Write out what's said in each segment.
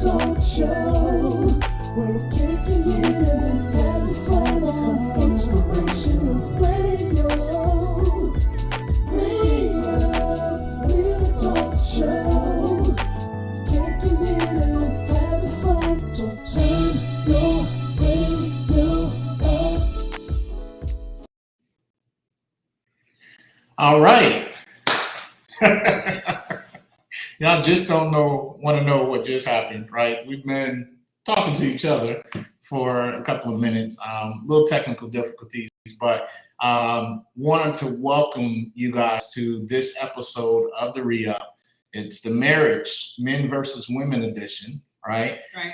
talk show where we're kicking it and having fun on inspirational radio. Real talk show, kicking it and having fun. So turn your radio up. All right. Y'all just want to know what just happened, right? We've been talking to each other for a couple of minutes, little technical difficulties, but wanted to welcome you guys to this episode of the Re-Up. It's the marriage, men versus women edition, right? Right.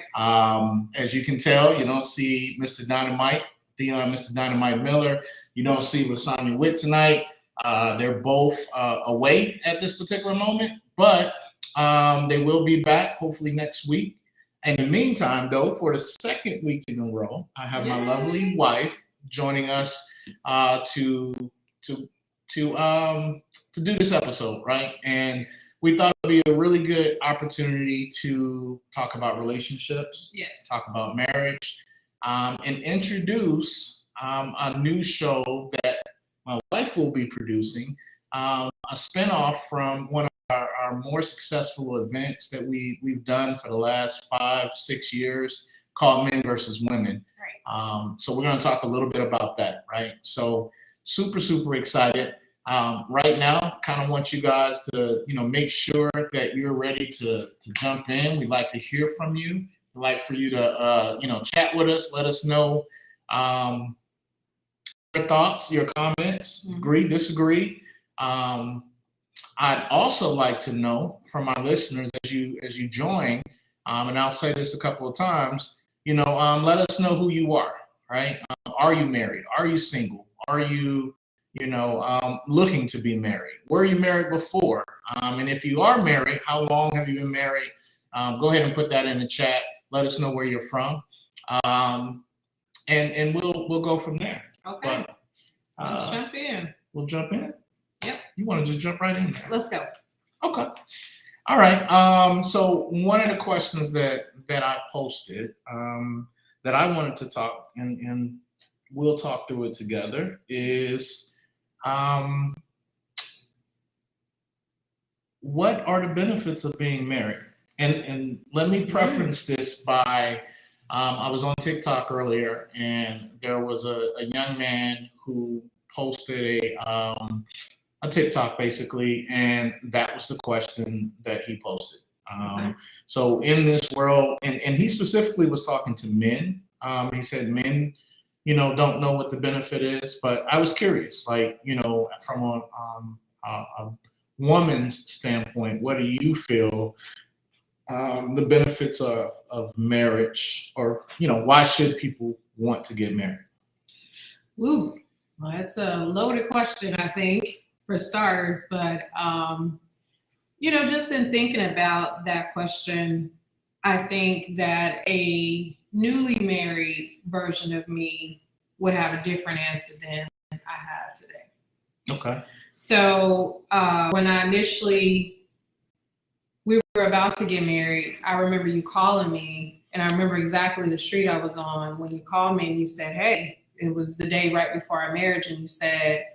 As you can tell, you don't see Mr. Dynamite, Mr. Dynamite Miller. You don't see Lasagna Witt tonight. They're both away at this particular moment, but they will be back hopefully next week. In the meantime, though, for the second week in a row, I have my lovely wife joining us to do this episode, right? And we thought it would be a really good opportunity to talk about relationships, Yes. talk about marriage, and introduce a new show that my wife will be producing, a spinoff from one of our more successful events that we've done for the last 5-6 years called Men versus Women. Right. So we're going to talk a little bit about that, right? So super excited. Right now, kind of want you guys to, make sure that you're ready to jump in. We'd like to hear from you. We'd like for you to, chat with us. Let us know your thoughts, your comments, agree, disagree. I'd also like to know from our listeners as you join, and I'll say this a couple of times, let us know who you are, right? Are you married? Are you single? Are you, looking to be married? Were you married before? And if you are married, how long have you been married? Go ahead and put that in the chat. Let us know where you're from, and we'll go from there. Okay. But, let's jump in. We'll jump in. Yep. You want to just jump right in there? Let's go. Okay. All right. So one of the questions that I posted that I wanted to talk and we'll talk through it together is what are the benefits of being married? And let me preference this by I was on TikTok earlier and there was a young man who posted a TikTok basically, and that was the question that he posted. So in this world, and he specifically was talking to men. He said men, don't know what the benefit is, but I was curious, like, from a woman's standpoint, what do you feel the benefits of marriage, or, why should people want to get married? Ooh, well, that's a loaded question, I think, for starters, but just in thinking about that question, I think that a newly married version of me would have a different answer than I have today. Okay. So when we were about to get married, I remember you calling me, and I remember exactly the street I was on when you called me and you said, hey, it was the day right before our marriage, and you said,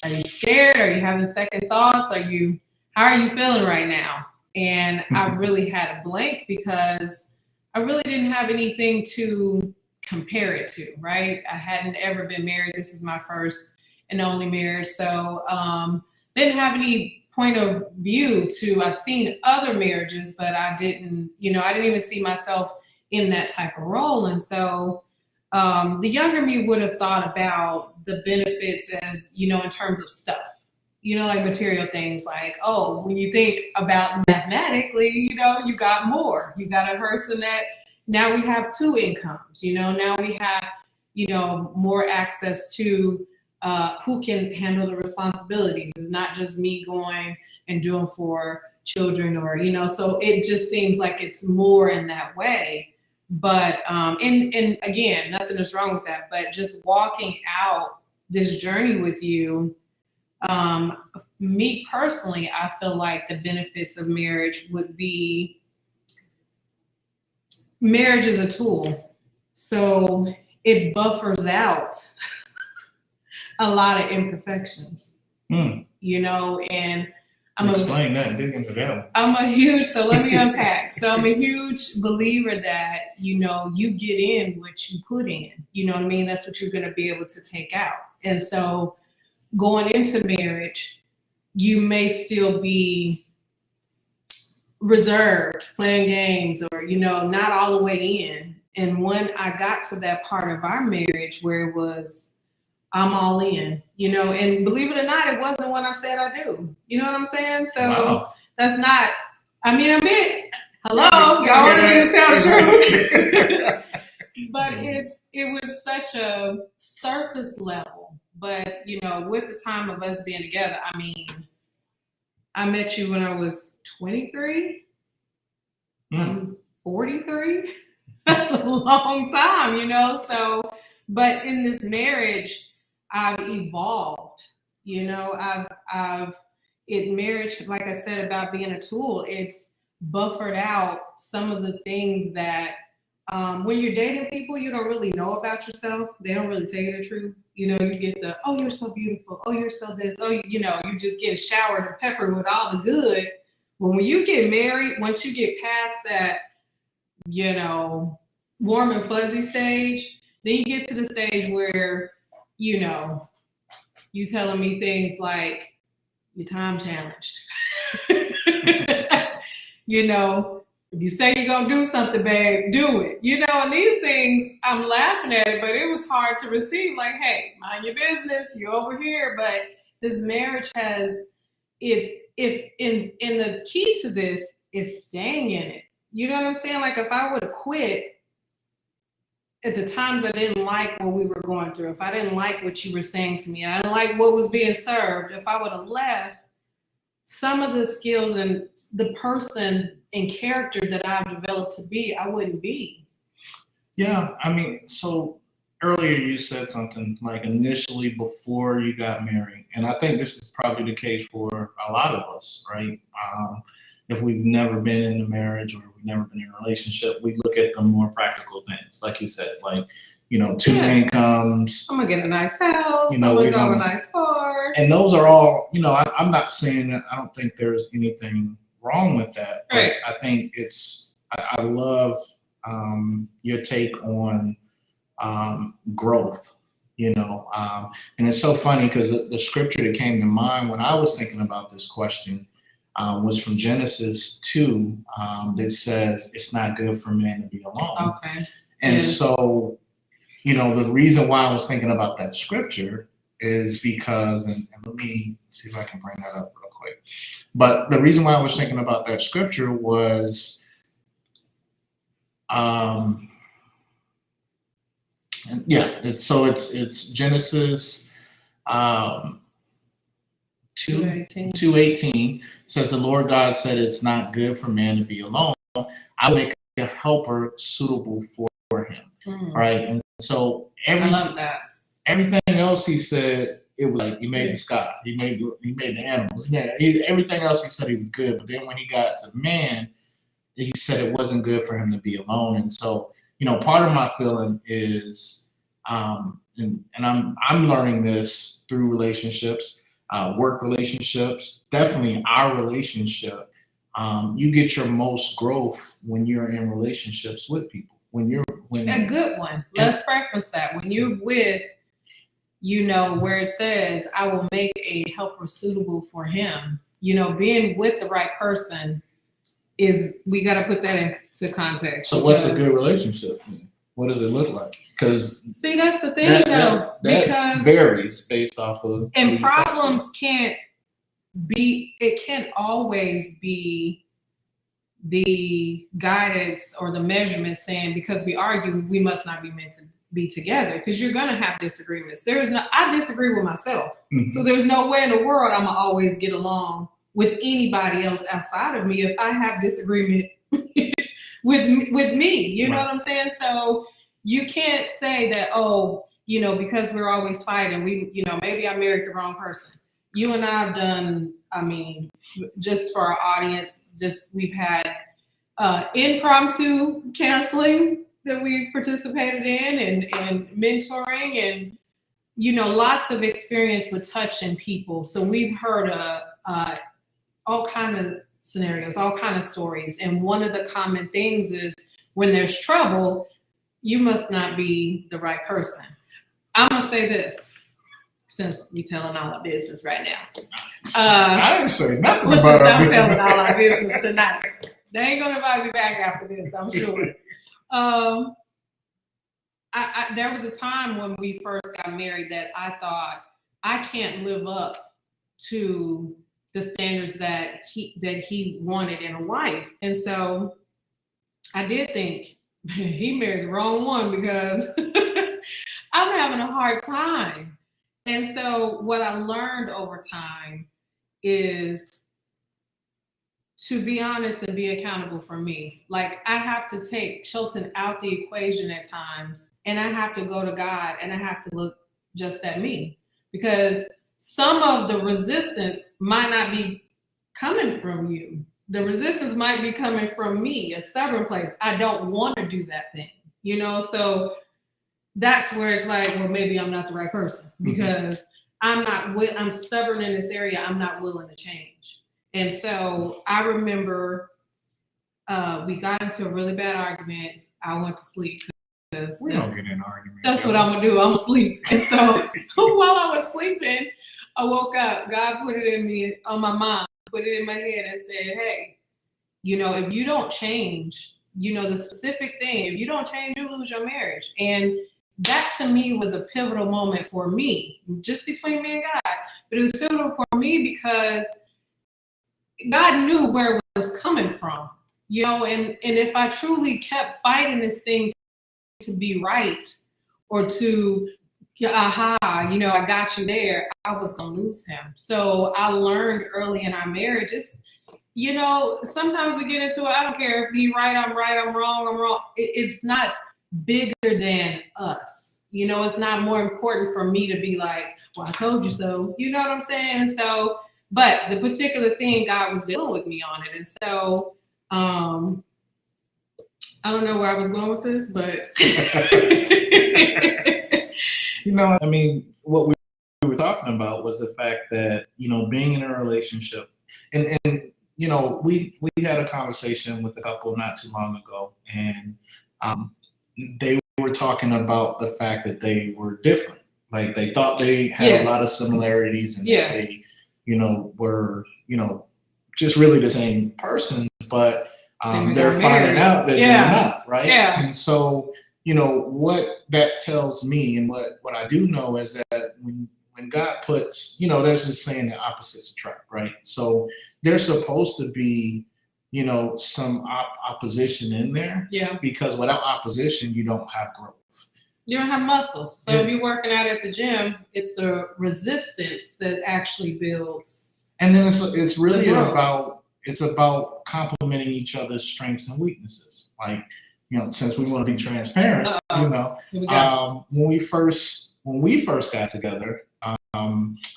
are you scared? Are you having second thoughts? How are you feeling right now? And I really had a blank because I really didn't have anything to compare it to, right? I hadn't ever been married. This is my first and only marriage. So didn't have any point of view I've seen other marriages, but I didn't even see myself in that type of role. And so the younger me would have thought about the benefits as, in terms of stuff, like material things, like, oh, when you think about mathematically, you got more. You got a person that now we have two incomes, now we have, more access to who can handle the responsibilities. It's not just me going and doing for children or, so it just seems like it's more in that way. But, and again, nothing is wrong with that, but just walking out this journey with you, me personally, I feel like the benefits of marriage would be marriage is a tool. So it buffers out a lot of imperfections, you know, and explain that, dig into that. So let me unpack. So I'm a huge believer that, you know, you get in what you put in, you know what I mean? That's what you're going to be able to take out. And so going into marriage, you may still be reserved, playing games, or, you know, not all the way in. And when I got to that part of our marriage where it was, I'm all in, you know, and believe it or not, it wasn't what I said I do. You know what I'm saying? So That's not, hello, y'all want me to tell the truth? But it was such a surface level. But, you know, with the time of us being together, I mean, I met you when I was 23. I'm 43. That's a long time, you know? So, but in this marriage, I've evolved, you know, marriage, like I said, about being a tool, it's buffered out some of the things that, when you're dating people, you don't really know about yourself. They don't really tell you the truth. You know, you get the, oh, you're so beautiful. Oh, you're so this. Oh, you know, you just get showered and peppered with all the good. But when you get married, once you get past that, you know, warm and fuzzy stage, then you get to the stage where, you know, you telling me things like, you're time challenged. You know, if you say you're going to do something, babe, do it. You know, and these things, I'm laughing at it, but it was hard to receive. Like, hey, mind your business, you're over here. But this marriage has, in the key to this is staying in it. You know what I'm saying? Like, if I would have quit at the times I didn't like what we were going through, if I didn't like what you were saying to me, and I didn't like what was being served, if I would have left, some of the skills and the person and character that I've developed to be, I wouldn't be. Yeah, I mean, so earlier you said something like initially before you got married, and I think this is probably the case for a lot of us, right? If we've never been in a marriage or we've never been in a relationship, we look at the more practical things, like you said, like, you know, two incomes. I'm gonna get a nice house. You know, I'm gonna drive a nice car. And those are all, you know, I'm not saying that I don't think there's anything wrong with that. But right. I think I love your take on growth, you know. And it's so funny because the scripture that came to mind when I was thinking about this question was from Genesis 2 that says it's not good for man to be alone. Okay. And so, you know, the reason why I was thinking about that scripture is because, and let me see if I can bring that up real quick. But the reason why I was thinking about that scripture was, it's Genesis 2:18 says the Lord God said it's not good for man to be alone. I make a helper suitable for him. Right. And so I love that. Everything else he said, it was like he made the sky, he made the animals, everything else he said he was good. But then when he got to man, he said it wasn't good for him to be alone. And so, you know, part of my feeling is, and I'm learning this through relationships, work relationships, definitely our relationship. You get your most growth when you're in relationships with people. A good one. Let's preference that. When you're with, you know, where it says, I will make a helper suitable for him. You know, being with the right person we got to put that into context. So what's a good relationship? What does it look like? Because see, that's the thing though, because varies based off of. And problems can't always be the guidance or the measurement saying because we argue we must not be meant to be together, because you're gonna have disagreements. I disagree with myself. So there's no way in the world I'm gonna always get along with anybody else outside of me if I have disagreement with me. You know what I'm saying? So you can't say that, oh, you know, because we're always fighting, maybe I married the wrong person. You and I have done, I mean, just for our audience, we've had impromptu counseling that we've participated in, and mentoring, and lots of experience with touching people. So we've heard all kind of scenarios, all kind of stories. And one of the common things is when there's trouble, you must not be the right person. I'm gonna say this, since we telling all our business right now. I didn't say nothing Listen, about our I'm business. telling all our business tonight. They ain't gonna invite me back after this, I'm sure. There was a time when we first got married that I thought, I can't live up to the standards that he wanted in a wife. And so I did think he married the wrong one, because I'm having a hard time. And so what I learned over time is to be honest and be accountable for me. Like, I have to take Shelton out the equation at times, and I have to go to God, and I have to look just at me, because some of the resistance might not be coming from you. The resistance might be coming from me, a stubborn place. I don't want to do that thing, so that's where it's like, well, maybe I'm not the right person, because I'm stubborn in this area. I'm not willing to change. And so I remember we got into a really bad argument. I went to sleep. We don't get in arguments. That's what I'm gonna do. I'm asleep. And so while I was sleeping, I woke up. God put it in me, on my mind, put it in my head, and said, hey, if you don't change, the specific thing, if you don't change, you lose your marriage. And that to me was a pivotal moment for me, just between me and God. But it was pivotal for me because God knew where it was coming from, and if I truly kept fighting this thing to be right, or to, I got you there, I was going to lose him. So I learned early in our marriage, sometimes we get into it, I don't care if he's right, I'm wrong. It's not bigger than us. It's not more important for me to be like, well, I told you so. You know what I'm saying? And so, but the particular thing, God was dealing with me on it. And so, I don't know where I was going with this, but. What we were talking about was the fact that, being in a relationship, and we had a conversation with a couple not too long ago, and they were talking about the fact that they were different. Like, they thought they had a lot of similarities, and that they, were, just really the same person, but they're finding out that they're not, right? Yeah. And so, what that tells me, and what I do know, is that when God puts, there's this saying that opposites attract, right? So there's supposed to be, some opposition in there. Yeah. Because without opposition, you don't have growth. You don't have muscles. So if you're working out at the gym, it's the resistance that actually builds. And then it's really about complementing each other's strengths and weaknesses. Like, since we want to be transparent, when we first got together, I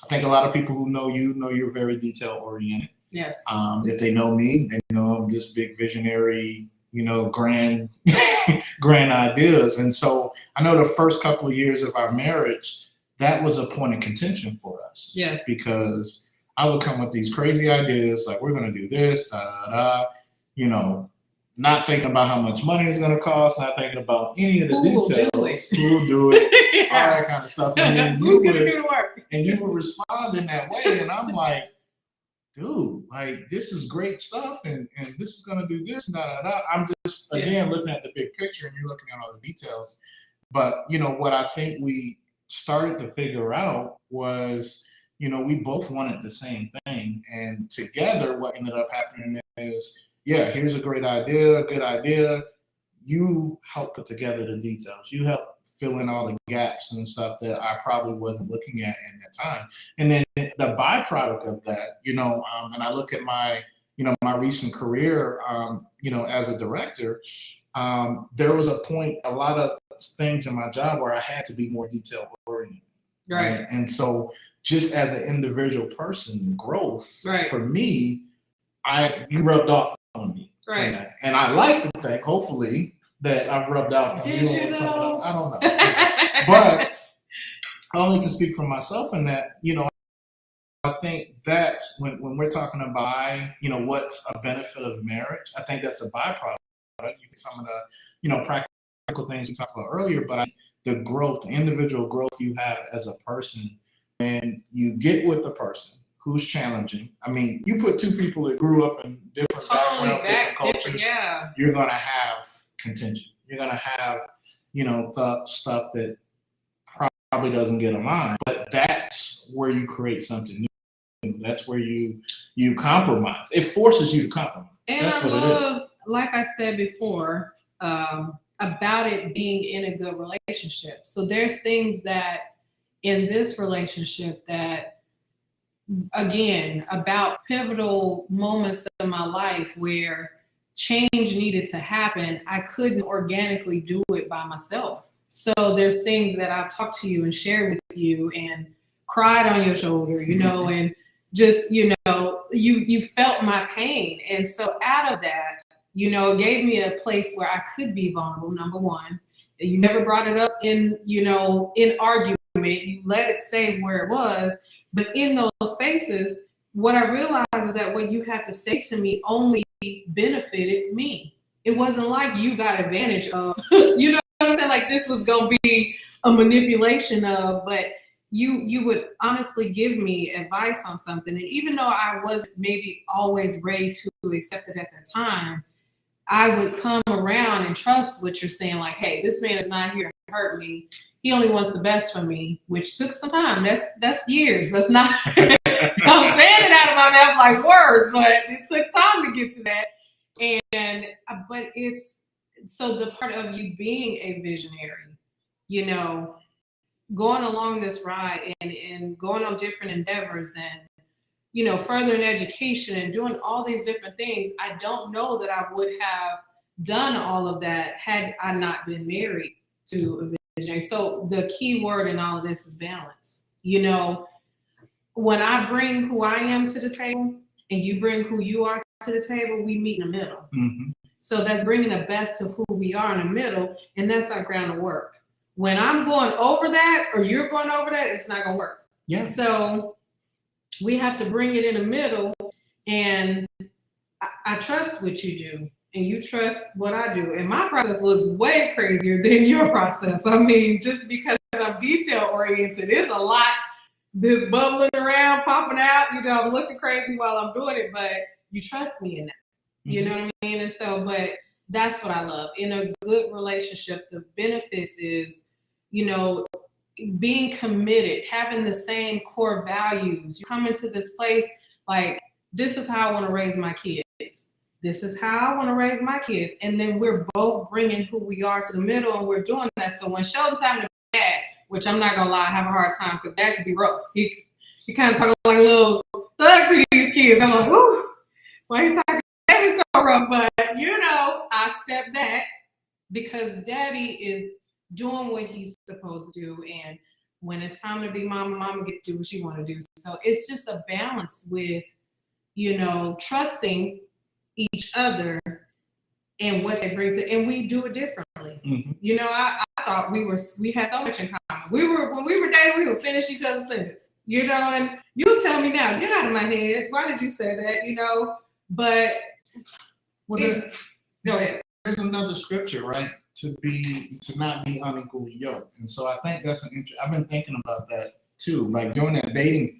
think a lot of people who know you're very detail oriented. Yes. If they know me, they know I'm just big visionary, grand ideas. And so I know the first couple of years of our marriage, that was a point of contention for us. Yes. Because I would come with these crazy ideas, like, we're going to do this, not thinking about how much money it's going to cost, not thinking about any of the details. Who will do it? All that kind of stuff. And then who's going to do the work? And you would respond in that way. And I'm like, dude, like, this is great stuff, and this is going to do this, I'm just, again, looking at the big picture, and you're looking at all the details. But, what I think we started to figure out was, we both wanted the same thing. And together, what ended up happening is, here's a great idea, good idea. You help put together the details. You help fill in all the gaps and stuff that I probably wasn't looking at in that time. And then the byproduct of that, and I look at my, my recent career, as a director, there was a point, a lot of things in my job where I had to be more detail oriented. Right. And so just as an individual person, growth for me, you rubbed off on me. Right. And I like to think, hopefully, that I've rubbed out from Did you you or something. though? I don't know. But I only can speak for myself in that, I think that's when we're talking about, what's a benefit of marriage, I think that's a byproduct. You get some of the, practical things we talked about earlier, but the growth, the individual growth you have as a person, and you get with a person who's challenging. I mean, you put two people that grew up in different backgrounds, different cultures, you're going to have contention. You're going to have, the stuff that probably doesn't get aligned, but that's where you create something new. That's where you compromise. It forces you to compromise. And that's I what love, it is. like I said before, about it being in a good relationship. So there's things that in this relationship that, again, about pivotal moments in my life where change needed to happen, I couldn't organically do it by myself. So there's things that I've talked to you and shared with you and cried on your shoulder, and just, you felt my pain. And so out of that, it gave me a place where I could be vulnerable, number one. You never brought it up in argument. You let it stay where it was. But in those spaces, what I realized is that what you had to say to me only benefited me. It wasn't like you got advantage of, you know what I'm saying? Like this was going to be a manipulation of, but you would honestly give me advice on something. And even though I wasn't maybe always ready to accept it at the time, I would come around and trust what you're saying. Like, hey, this man is not here to hurt me. He only wants the best for me, which took some time. That's years. That's not, I'm saying it out of my mouth like words, but it took time to get to that. But it's, so the part of you being a visionary, going along this ride and going on different endeavors and, further in education and doing all these different things, I don't know that I would have done all of that had I not been married to a visionary. So the key word in all of this is balance. When I bring who I am to the table and you bring who you are to the table, we meet in the middle. Mm-hmm. So that's bringing the best of who we are in the middle, and that's our ground of work. When I'm going over that or you're going over that, it's not going to work. Yeah. So we have to bring it in the middle, and I trust what you do, and you trust what I do. And my process looks way crazier than your process. I mean, just because I'm detail oriented, there's a lot that's bubbling around, popping out. I'm looking crazy while I'm doing it, but you trust me in that. You know what I mean? And so, but that's what I love. In a good relationship, the benefits is, being committed, having the same core values. You come into this place like, this is how I want to raise my kids. This is how I want to raise my kids. And then we're both bringing who we are to the middle, and we're doing that. So when Shelton's having a dad, which I'm not going to lie, I have a hard time because that could be rough. He kind of talking like a little thug to these kids. I'm like, whoo, why you talking? That is so rough. But, I step back because daddy is doing what he's supposed to do. And when it's time to be mama get to do what she want to do. So it's just a balance with, trusting each other and what they bring to, and we do it differently. Mm-hmm. I thought we had so much in common. When we were dating, we would finish each other's sentence, and you tell me now, get out of my head. Why did you say that? But go ahead. There's another scripture, right? To not be unequally yoked. And so I think that's I've been thinking about that too. Like during that dating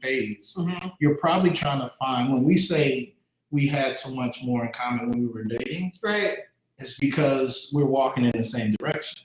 phase, mm-hmm. You're probably trying to find, when we say we had so much more in common when we were dating, right? It's because we're walking in the same direction.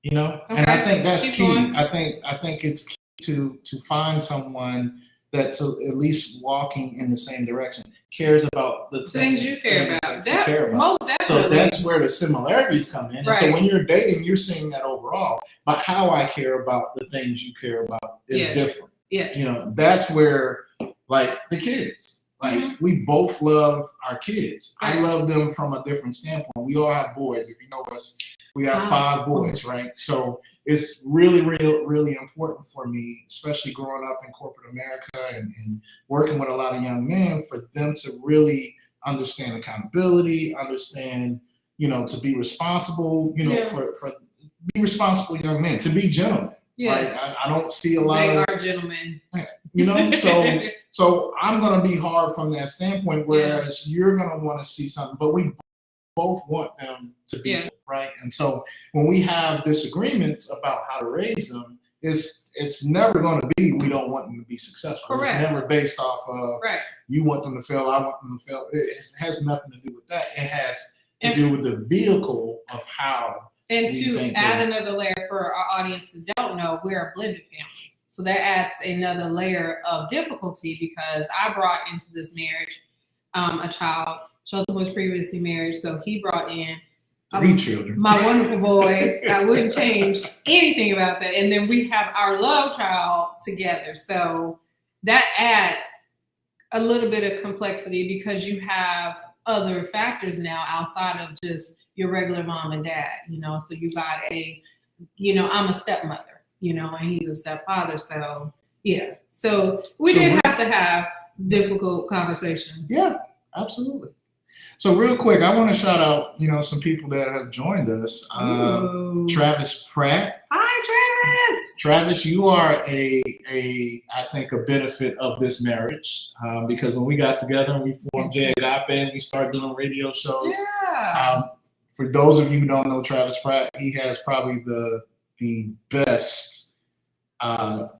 Okay. And I think that's key. Going. I think it's key to find someone that's at least walking in the same direction, cares about the things you care about. Most definitely. So that's where the similarities come in. Right. And so when you're dating, you're seeing that overall. But how I care about the things you care about is different. Yes. That's where, like, the kids. Like, mm-hmm. We both love our kids. Right. I love them from a different standpoint. We all have boys. If you know us, we have 5 boys, right? So it's really, really, really important for me, especially growing up in corporate America and working with a lot of young men, for them to really understand accountability, understand, to be responsible, Yeah. for be responsible young men, to be gentlemen. Yes. Like, I don't see a lot They of are gentlemen. So I'm gonna be hard from that standpoint, whereas you're gonna want to see something, but we both want them to be right. And so when we have disagreements about how to raise them, it's never going to be we don't want them to be successful. Correct. It's never based off of you want them to fail, I want them to fail. It has nothing to do with that. It has to do with the vehicle of how. And to add another layer for our audience that don't know, we're a blended family. So that adds another layer of difficulty because I brought into this marriage a child. Shelton was previously married, so he brought in 3 children. My wonderful boys. I wouldn't change anything about that. And then we have our love child together. So that adds a little bit of complexity because you have other factors now outside of just your regular mom and dad, so you got I'm a stepmother, and he's a stepfather. So yeah. So we did have to have difficult conversations. Yeah, absolutely. So real quick, I want to shout out, some people that have joined us. Travis Pratt. Hi, Travis. Travis, you are I think a benefit of this marriage because when we got together and we formed J Agape and we started doing radio shows. Yeah. For those of you who don't know Travis Pratt, he has probably the best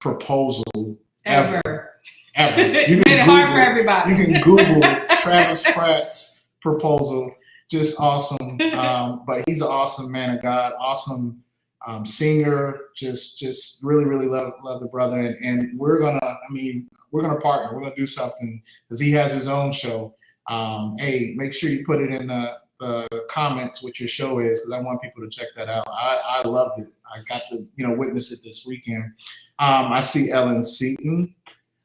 proposal ever. You made it hard for everybody. You can Google Travis Pratt's proposal. Just awesome. But he's an awesome man of God, awesome singer. Just really, really love the brother. And we're gonna partner. We're gonna do something because he has his own show. Hey, make sure you put it in the comments what your show is because I want people to check that out. I loved it. I got to witness it this weekend. I see Ellen Seaton.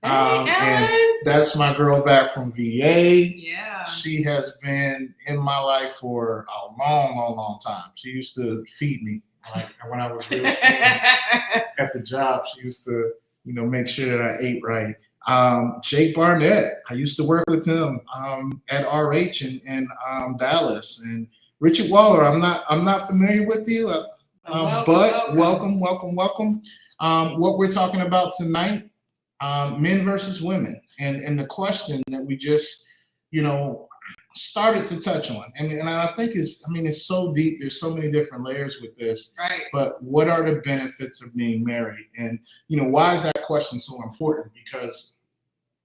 And that's my girl back from VA. Yeah. She has been in my life for a long time. She used to feed me like when I was real at the job. She used to, make sure that I ate right. Jake Barnett, I used to work with him at RH in Dallas. And Richard Waller, I'm not familiar with you, but welcome. What we're talking about tonight. Men versus women, and the question that we just, started to touch on, and I think it's so deep. There's so many different layers with this. Right. But what are the benefits of being married, and why is that question so important? Because,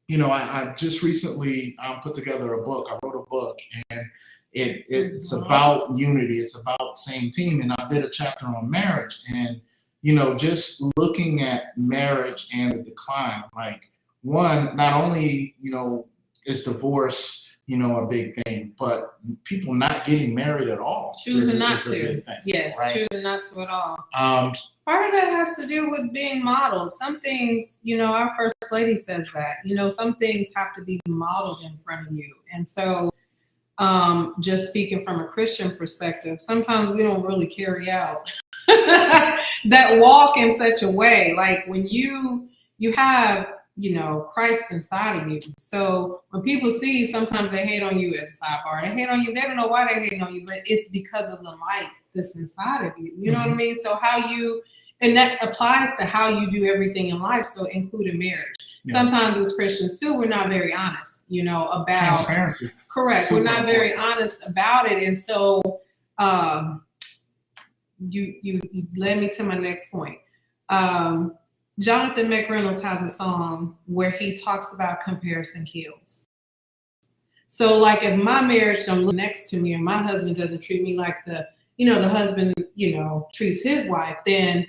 I just recently put together a book. I wrote a book, and it's about unity. It's about same team, and I did a chapter on marriage and. Just looking at marriage and the decline, like one, not only, is divorce, a big thing, but people not getting married at all. Choosing not to. Big thing, yes, right? Choosing not to at all. Part of that has to do with being modeled. Some things, our First Lady says that, some things have to be modeled in front of you. And so just speaking from a Christian perspective, sometimes we don't really carry out that walk in such a way. Like when you have, Christ inside of you. So when people see you, sometimes they hate on you as a sidebar. They hate on you. They don't know why they're hating on you, but it's because of the light that's inside of you. You know what I mean? So and that applies to how you do everything in life. So including marriage. Yeah. Sometimes as Christians too, we're not very honest, about transparency. Correct. We're not very honest about it. And so, you led me to my next point. Jonathan McReynolds has a song where he talks about comparison kills. So like if my marriage don't look next to me and my husband doesn't treat me like the husband, treats his wife, then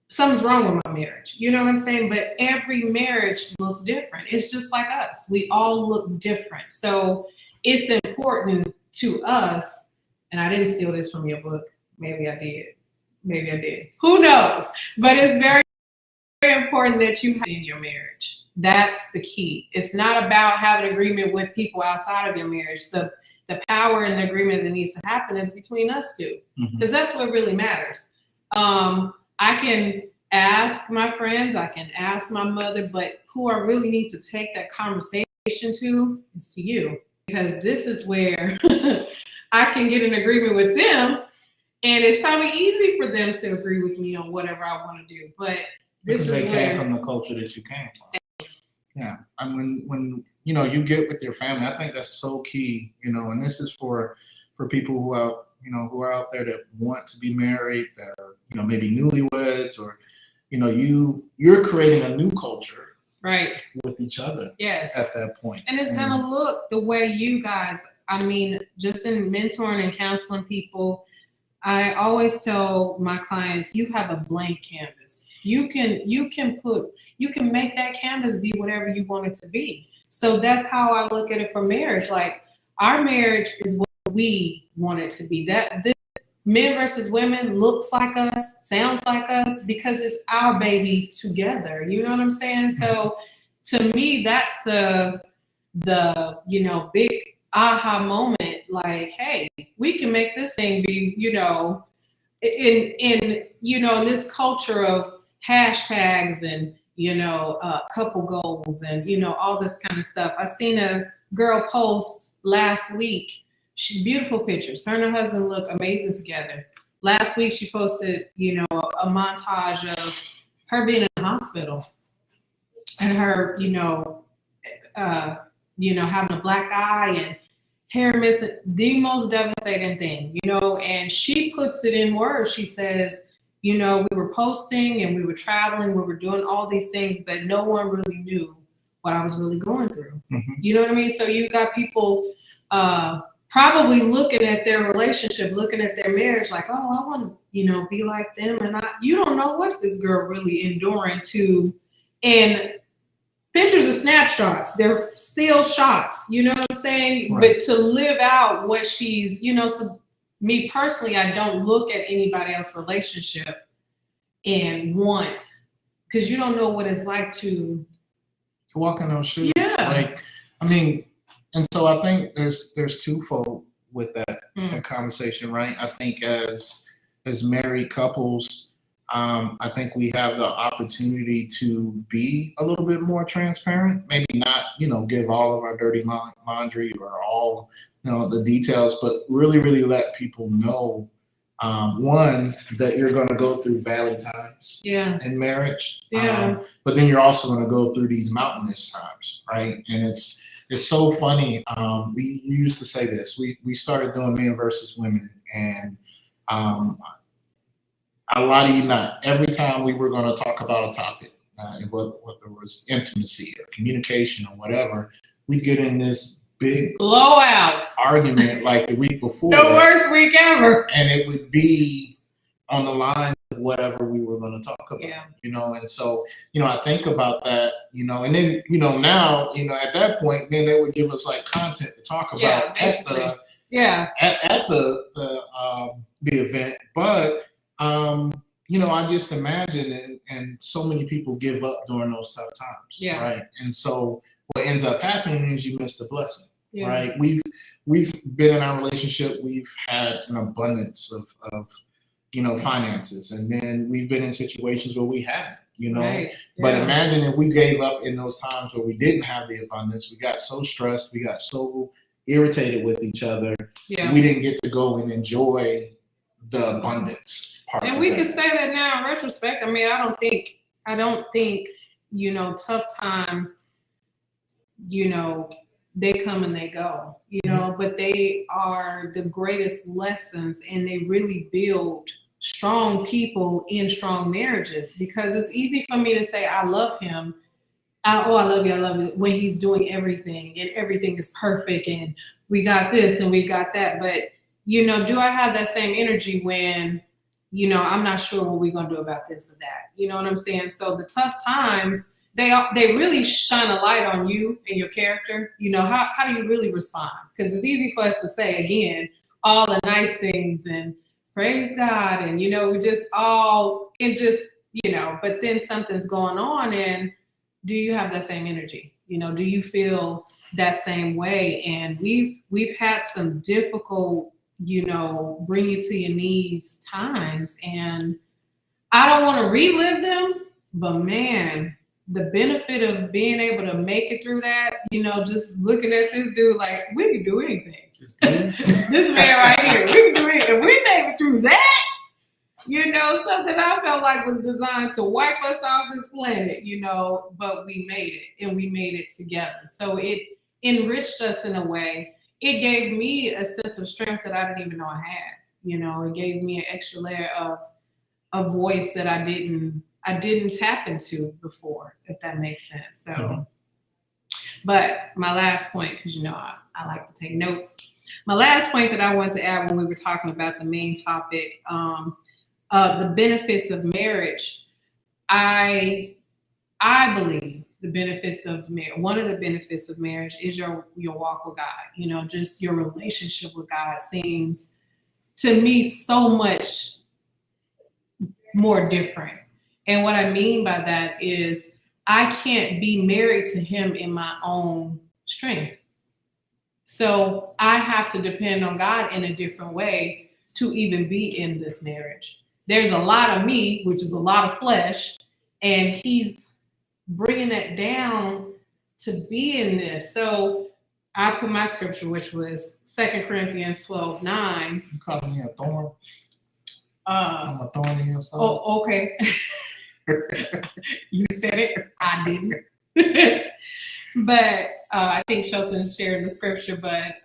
something's wrong with my marriage. You know what I'm saying? But every marriage looks different. It's just like us. We all look different. So it's important to us, and I didn't steal this from your book. Maybe I did. Who knows? But it's very, very important that you have in your marriage. That's the key. It's not about having agreement with people outside of your marriage. The power and the agreement that needs to happen is between us two, because that's what really matters. I can ask my friends, I can ask my mother, but who I really need to take that conversation to is to you. because this is where I can get an agreement with them. And it's probably easy for them to agree with me on whatever I want to do. But this because is they where came from the culture that you came from. Yeah. And when you know, you get with your family, I think that's so key, you know, and this is for people who are, you know, who are out there that want to be married, that are, you know, maybe newlyweds, or, you know, you're creating a new culture right with each other yes at that point. and it's gonna look the way you guys, I mean, just in mentoring and counseling people, I always tell my clients, you have a blank canvas. You can make that canvas be whatever you want it to be. So that's how I look at it for marriage. Like, our marriage is what we want it to be. That this men versus women looks like us, sounds like us, because it's our baby together. You know what I'm saying? So to me, that's the you know, big aha moment. Like, hey, we can make this thing be, you know, in you know, in this culture of hashtags and, you know, couple goals and, you know, all this kind of stuff. I seen a girl post last week. She beautiful pictures. Her and her husband look amazing together. Last week she posted, you know, a montage of her being in the hospital and her, you know, having a black eye and hair missing, the most devastating thing, you know, and she puts it in words. She says, you know, we were posting and we were traveling, we were doing all these things, but no one really knew what I was really going through. Mm-hmm. You know what I mean? So you got people probably looking at their relationship, looking at their marriage like, oh, I want to, you know, be like them. And you don't know what this girl really enduring to, and pictures are snapshots. They're still shots. You know what I'm saying? Right. But to live out what she's, you know, so me personally, I don't look at anybody else's relationship and want, because you don't know what it's like to walk in those shoes. Yeah. Like, I mean, and so I think there's twofold with that conversation, right? I think as married couples, I think we have the opportunity to be a little bit more transparent. Maybe not, you know, give all of our dirty laundry or all, you know, the details, but really, really let people know, one, that you're going to go through valley times in marriage. But then you're also going to go through these mountainous times, right? And it's so funny. We used to say this. We started doing men versus women, and I lie to you not, every time we were going to talk about a topic, whether there was intimacy or communication or whatever, we'd get in this big blowout argument like the week before. The worst week ever. And it would be on the lines of whatever we were going to talk about, you know? And so, you know, I think about that, you know, and then, you know, now, you know, at that point, then they would give us like content to talk about at the event. But, you know, I just imagine, and so many people give up during those tough times, right? And so what ends up happening is you miss the blessing, right? We've been in our relationship, we've had an abundance of you know, finances, and then we've been in situations where we haven't, you know. But imagine if we gave up in those times where we didn't have the abundance. We got so stressed, we got so irritated with each other, we didn't get to go and enjoy the abundance part. And we could say that now in retrospect. I mean, I don't think, you know, tough times, you know, they come and they go, you know, but they are the greatest lessons, and they really build strong people in strong marriages, because it's easy for me to say, I love him. I love you, when he's doing everything and everything is perfect and we got this and we got that. But, you know, do I have that same energy when, you know, I'm not sure what we're going to do about this or that? You know what I'm saying? So the tough times, they really shine a light on you and your character. You know, how do you really respond? Because it's easy for us to say, again, all the nice things and praise God, and, you know, you know, but then something's going on, and do you have that same energy? You know, do you feel that same way? And we've had some difficult, you know, bring you to your knees times, and I don't want to relive them, but man, the benefit of being able to make it through that, just looking at this dude like, we can do anything. This man right here, we can do it. If we made it through that, something I felt like was designed to wipe us off this planet, but we made it, and we made it together. So it enriched us in a way. It gave me a sense of strength that I didn't even know I had. It gave me an extra layer of a voice that I didn't tap into before, if that makes sense. So, But my last point, because I like to take notes. My last point that I wanted to add when we were talking about the main topic, the benefits of marriage, I believe the benefits of marriage. One of the benefits of marriage is your walk with God. Just your relationship with God seems to me so much more different. And what I mean by that is I can't be married to him in my own strength. So I have to depend on God in a different way to even be in this marriage. There's a lot of me, which is a lot of flesh, and he's bringing it down to be in this. So I put my scripture, which was 2 Corinthians 12:9. You calling me a thorn? I'm a thorn in your side. Oh, okay. You said it. I didn't. But I think Shelton shared the scripture. But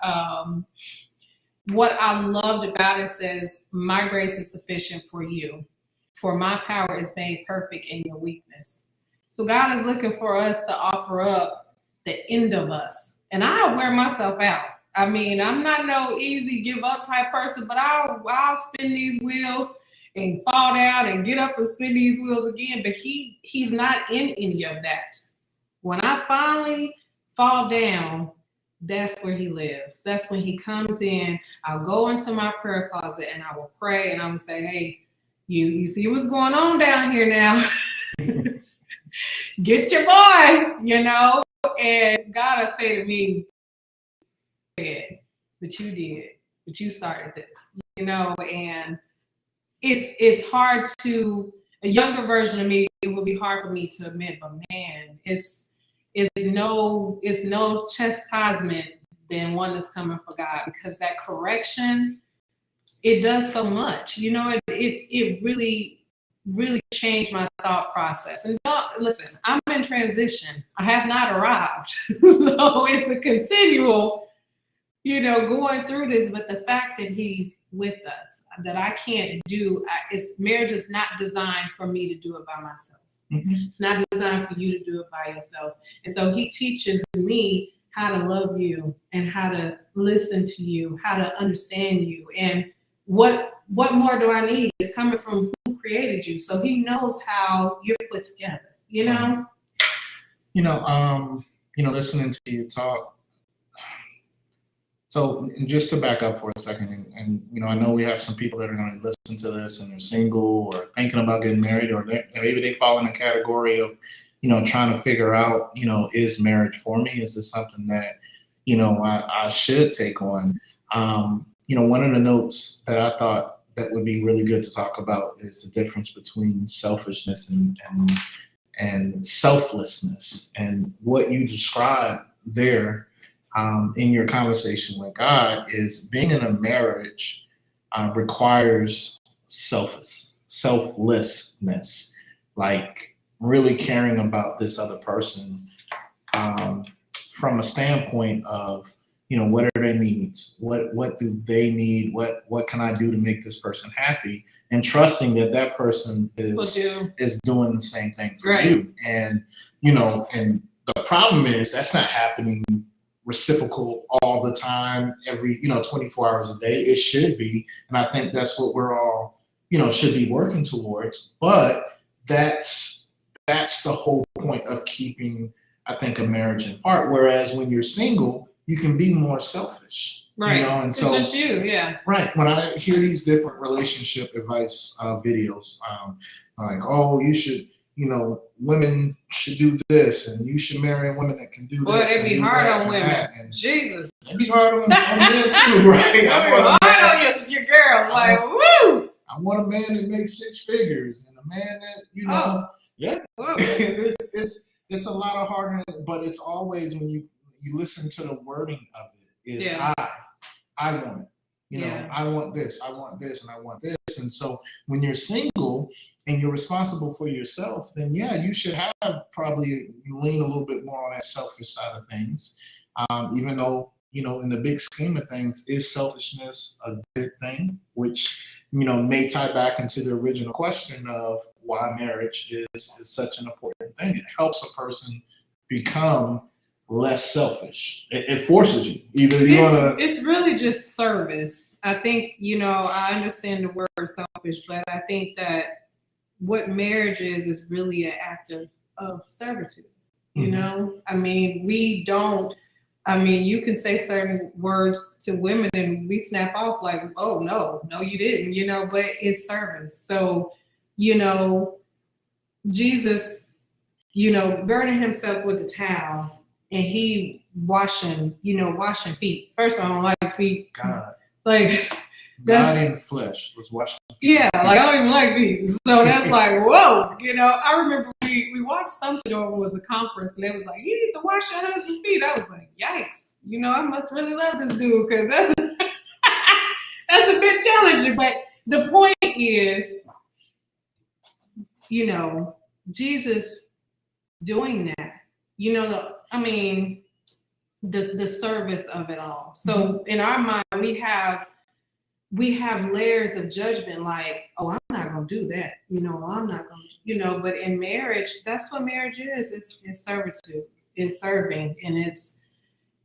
what I loved about it says, my grace is sufficient for you, for my power is made perfect in your weakness. So God is looking for us to offer up the end of us. And I'll wear myself out. I mean, I'm not no easy give up type person, but I'll spin these wheels and fall down and get up and spin these wheels again. But he's not in any of that. When I finally fall down, that's where he lives. That's when he comes in. I'll go into my prayer closet and I will pray and I'm gonna say, hey, you see what's going on down here now. Get your boy, and God will say to me, but you started this, and it's hard to, a younger version of me, it would be hard for me to admit, but man, it's no chastisement than one that's coming from God, because that correction, it does so much, it really changed my thought process. And listen, I'm in transition. I have not arrived. So it's a continual, going through this, but the fact that he's with us, that I can't do, marriage is not designed for me to do it by myself. Mm-hmm. It's not designed for you to do it by yourself. And so he teaches me how to love you and how to listen to you, how to understand you. And what more do I need? It's coming from who created you. So he knows how you're put together, Listening to you talk. So just to back up for a second, and I know we have some people that are going to listen to this and they're single or thinking about getting married, or maybe they fall in the category of, trying to figure out, is marriage for me? Is this something that, I should take on? One of the notes that I thought that would be really good to talk about is the difference between selfishness and selflessness. And what you described there in your conversation with God is being in a marriage requires selflessness, like really caring about this other person from a standpoint of, what are their needs? What do they need? What can I do to make this person happy? And trusting that person is doing the same thing for you. And, and the problem is that's not happening reciprocal all the time, every, 24 hours a day. It should be. And I think that's what we're all, should be working towards. But that's the whole point of keeping, I think, a marriage in part. Whereas when you're single, you can be more selfish, right? And it's so just you, yeah. Right. When I hear these different relationship advice videos, like, oh, you should, women should do this, and you should marry a woman that can do Boy, this. Boy, it'd be hard on women. And Jesus. It'd be hard on men too, right? I want your girl, like, woo! I want a man that makes 6 figures and a man that, yeah. it's a lot of hard, but it's always when you listen to the wording of it is I want it. You know, I want this, and I want this. And so when you're single and you're responsible for yourself, then you should have probably lean a little bit more on that selfish side of things. Even though, in the big scheme of things, is selfishness a good thing? Which, may tie back into the original question of why marriage is such an important thing. It helps a person become less selfish. It forces you. Either you want to. It's really just service. I think, I understand the word selfish, but I think that what marriage is really an act of servitude. I mean, you can say certain words to women and we snap off like, oh, no, you didn't, but it's service. So, Jesus, burning himself with the towel and he washing feet. First of all, I don't like feet. God. Like, God in flesh was washing. Yeah, like I don't even like feet. So that's like, whoa. I remember we watched something or it was a conference and they was like, you need to wash your husband's feet. I was like, yikes. I must really love this dude because that's that's a bit challenging. But the point is, Jesus doing that. The service of it all. So in our mind, we have layers of judgment like, oh, I'm not going to do that. I'm not going to, but in marriage, that's what marriage is. It's servitude, it's serving, and it's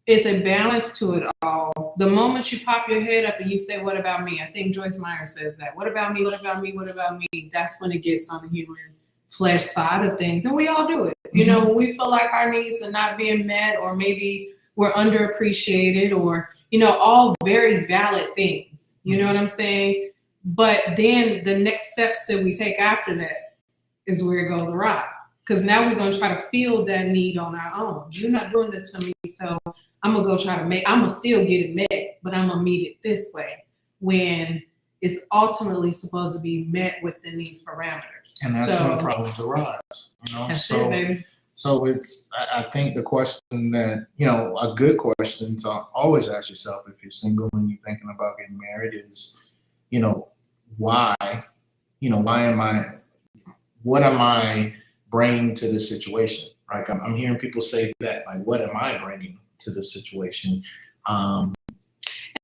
a balance to it all. The moment you pop your head up and you say, what about me? I think Joyce Meyer says that. What about me? What about me? What about me? That's when it gets on the human flesh side of things. And we all do it. When we feel like our needs are not being met, or maybe we're underappreciated, or, all very valid things. You know what I'm saying? But then the next steps that we take after that is where it goes awry. Because now we're going to try to fill that need on our own. You're not doing this for me, so I'm going to go try to I'm going to still get it met, but I'm going to meet it this way. When it's ultimately supposed to be met within these parameters. And that's when problems arise. That's it, baby. So I think the question that, a good question to always ask yourself if you're single and you're thinking about getting married is, why? What am I bringing to this situation? Right? I'm hearing people say that, like, what am I bringing to this situation? And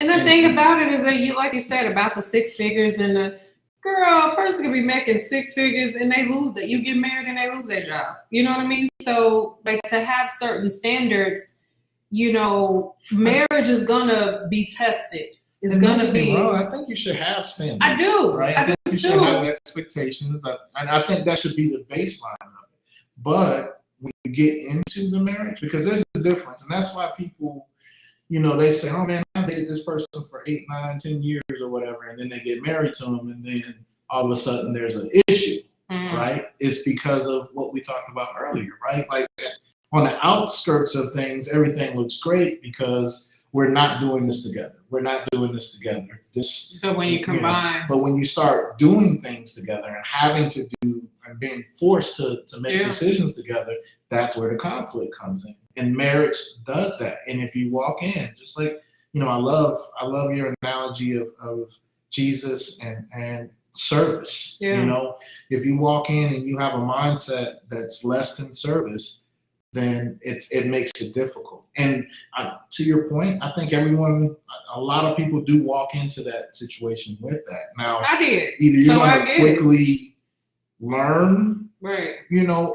the thing about it is that like you said, about the 6 figures and a person can be making 6 figures and they lose that. You get married and they lose their job. You know what I mean? So like to have certain standards, marriage is gonna be tested. It's gonna be. Well, I think you should have standards. I do. Right? I think you should have expectations, and I think that should be the baseline of it. But when you get into the marriage, because there's a difference, and that's why people, they say, oh man, I dated this person for 8, 9, 10 years or whatever, and then they get married to them, and then all of a sudden there's an issue, right? It's because of what we talked about earlier, right? Like on the outskirts of things, everything looks great because we're not doing this together. We're not doing this together. But when you combine. But when you start doing things together and having to do and being forced to make decisions together, that's where the conflict comes in. And marriage does that. And if you walk in, just like, I love your analogy of Jesus and service. Yeah. If you walk in and you have a mindset that's less than service, then it makes it difficult. And to your point, I think a lot of people do walk into that situation with that. Now, I did. Either you're going to quickly learn, right?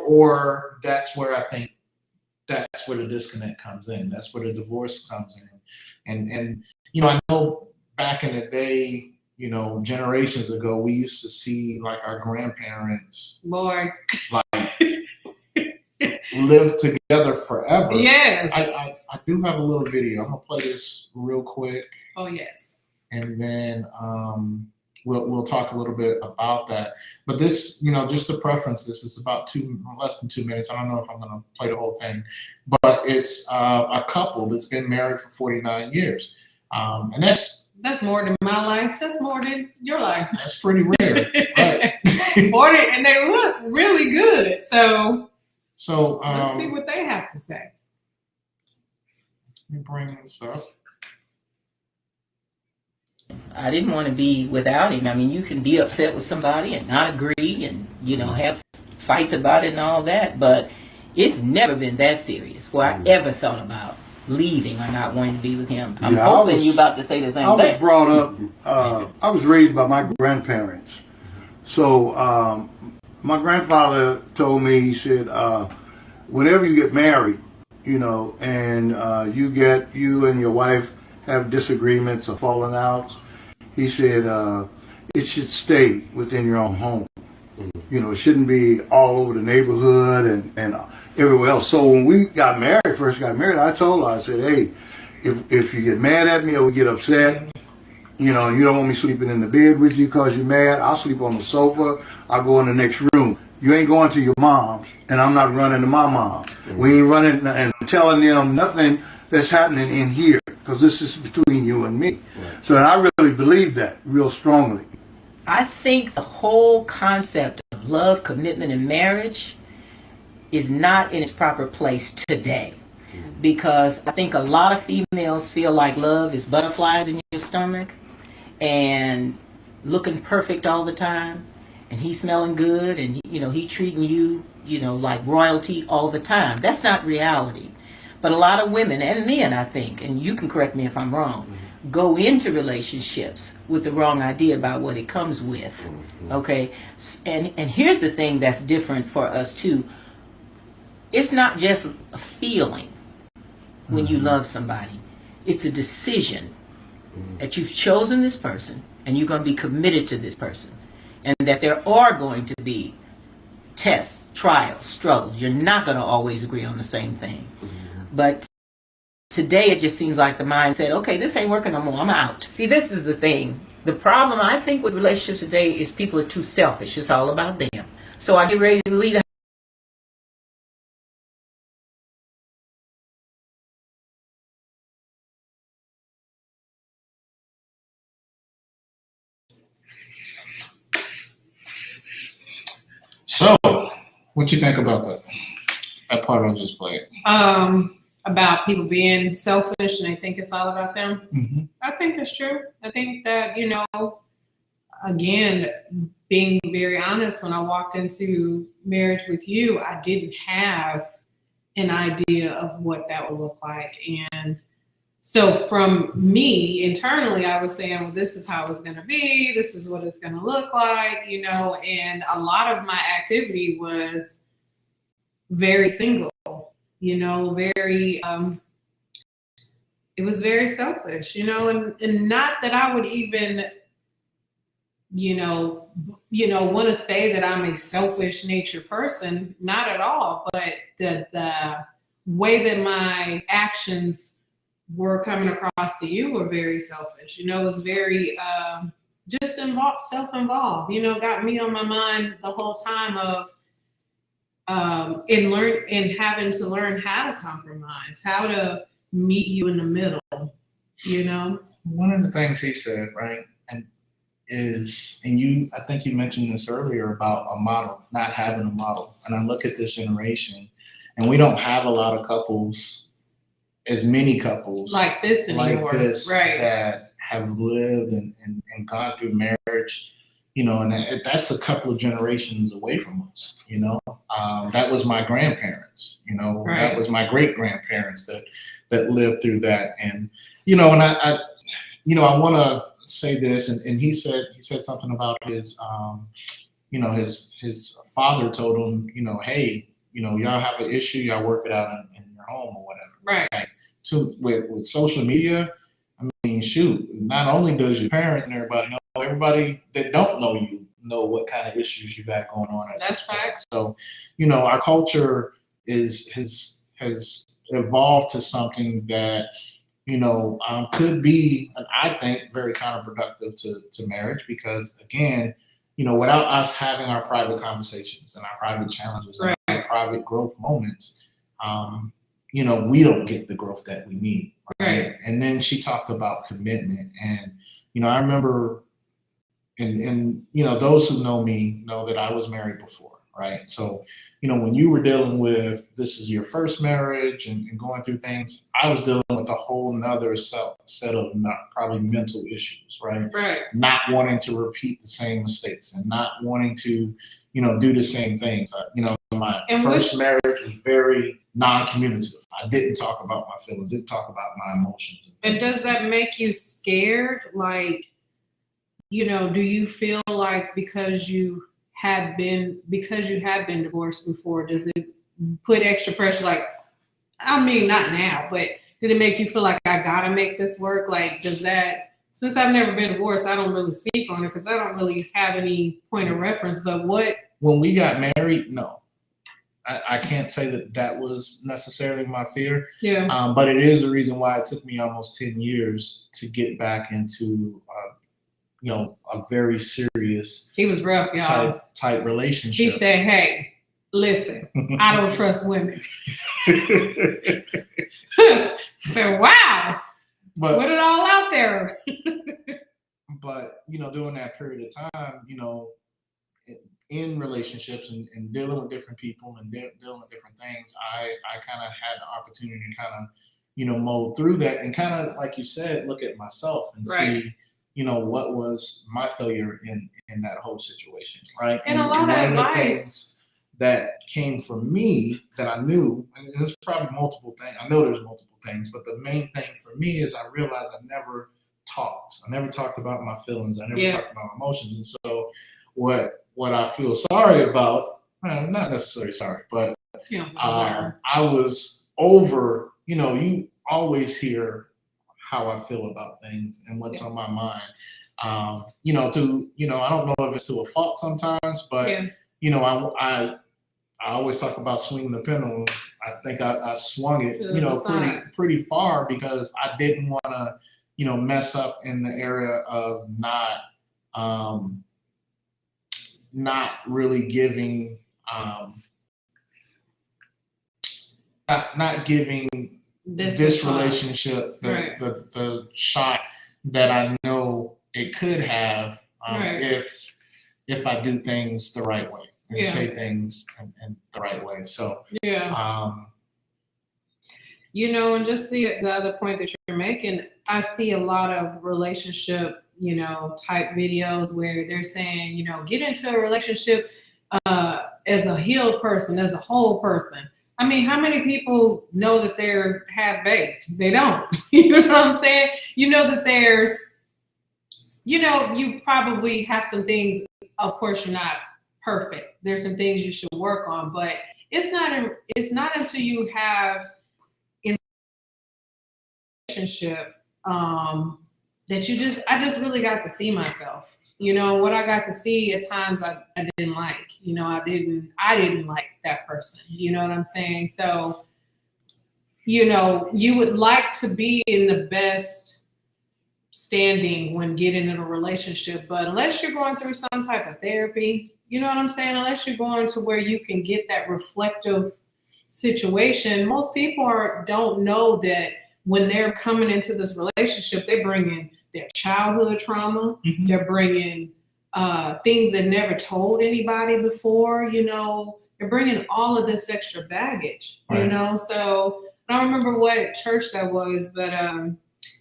Or that's where I think that's where the disconnect comes in. That's where the divorce comes in. And I know back in the day, generations ago, we used to see like our grandparents, Lord, live together forever. Yes. I do have a little video. I'm gonna play this real quick. Oh yes. And then we'll talk a little bit about that. But this, just to preference this, it's about less than 2 minutes. I don't know if I'm gonna play the whole thing, but it's a couple that's been married for 49 years. And that's more than my life. That's more than your life. That's pretty rare, right? 40, and they look really good. So So let's see what they have to say. Let me bring this up. I didn't want to be without him. I mean, you can be upset with somebody and not agree and, have fights about it and all that, but it's never been that serious where I ever thought about leaving or not wanting to be with him. I'm hoping you're about to say the same thing. I was brought up, I was raised by my grandparents. So my grandfather told me, he said, whenever you get married, and you and your wife have disagreements or falling outs, he said it should stay within your own home. It shouldn't be all over the neighborhood and everywhere else. So when we first got married, I told her, I said, hey, if you get mad at me or we get upset, and you don't want me sleeping in the bed with you because you're mad, I'll sleep on the sofa. I'll go in the next room. You ain't going to your mom's, and I'm not running to my mom. We ain't running and telling them nothing that's happening in here, because this is between you and me. Right. So I really believe that real strongly. I think the whole concept of love, commitment, and marriage is not in its proper place today. Because I think a lot of females feel like love is butterflies in your stomach and looking perfect all the time, and he's smelling good, and he treating you, like royalty all the time. That's not reality. But a lot of women and men, I think, and you can correct me if I'm wrong, go into relationships with the wrong idea about what it comes with. Okay? And here's the thing that's different for us too. It's not just a feeling when you love somebody. It's a decision that you've chosen this person and you're going to be committed to this person, and that there are going to be tests, trials, struggles. You're not going to always agree on the same thing. But today it just seems like the mind said, okay, this ain't working no more, I'm out. See, this is the thing. The problem I think with relationships today is people are too selfish. It's all about them. So I get ready to leave. So, what you think about that part I just played? About people being selfish and they think it's all about them. Mm-hmm. I think it's true. I think that, again, being very honest, when I walked into marriage with you, I didn't have an idea of what that would look like. And so from me internally, I was saying, well, this is how it's going to be. This is what it's going to look like, and a lot of my activity was very single, very, it was very selfish, and not that I would even, want to say that I'm a selfish nature person, not at all, but the way that my actions were coming across to you were very selfish. It was very just self-involved. Got me on my mind the whole time of and having to learn how to compromise, how to meet you in the middle. One of the things he said, right, and I think you mentioned this earlier about a model, not having a model. And I look at this generation, and we don't have a lot of couples, as many couples like this anymore, right, that have lived and gone through marriage, and that's a couple of generations away from us. That was my grandparents, right. That was my great grandparents that lived through that, and I want to say this, and he said something about his his father told him, hey, y'all have an issue, y'all work it out in your home or whatever. Right. Like, with social media, I mean, shoot, not only does your parents and everybody that don't know you know what kind of issues you got going on. That's facts. So, our culture has evolved to something that, could be, I think, very counterproductive to marriage, because again, without us having our private conversations and our private challenges, right, and our private growth moments, we don't get the growth that we need. Right. And then she talked about commitment, and, I remember, and those who know me know that I was married before, right? So, when you were dealing with, this is your first marriage and going through things, I was dealing with a whole nother set of probably mental issues, right? Right. Not wanting to repeat the same mistakes and not wanting to, do the same things. My first marriage was very non-communicative. I didn't talk about my feelings, didn't talk about my emotions. And does that make you scared? Like, do you feel like because you have been divorced before, does it put extra pressure? Like, I mean, not now, but did it make you feel like I gotta make this work? Like, does that, since I've never been divorced, I don't really speak on it because I don't really have any point of reference, but when we got married, no. I can't say that was necessarily my fear. Yeah. But it is the reason why it took me almost 10 years to get back into, a very serious. He was rough, y'all. Type relationship. He said, "Hey, listen, I don't trust women." So wow, but put it all out there. But during that period of time, in relationships and dealing with different people and dealing with different things, I kind of had the opportunity to kind of, mold through that and kind of, like you said, look at myself and see, what was my failure in that whole situation, right? And a lot of advice things that came from me that I knew, and there's probably multiple things. I know there's multiple things, but the main thing for me is I realized I never talked. I never talked about my feelings. I never talked about my emotions. And so what I feel sorry about, not necessarily sorry, but I was over, you always hear how I feel about things and what's on my mind. I don't know if it's to a fault sometimes, but I always talk about swinging the pendulum. I think I swung it, pretty far because I didn't want to, mess up in the area of not really giving, not giving this relationship the shot that I know it could have if I do things the right way and say things in the right way. So and just the other point that you're making, I see a lot of relationship type videos where they're saying, get into a relationship as a healed person, as a whole person. I mean, how many people know that they're half-baked? They don't. You know what I'm saying? That there's, you probably have some things, of course, you're not perfect. There's some things you should work on, but it's not until you have in a relationship that I just really got to see myself. What I got to see at times I didn't like. I didn't like that person. You know what I'm saying? So, you would like to be in the best standing when getting in a relationship, but unless you're going through some type of therapy, you know what I'm saying? Unless you're going to where you can get that reflective situation, most people don't know that when they're coming into this relationship, they're bringing their childhood trauma. Mm-hmm. They're bringing things they never told anybody before. They're bringing all of this extra baggage. Right. So I don't remember what church that was, but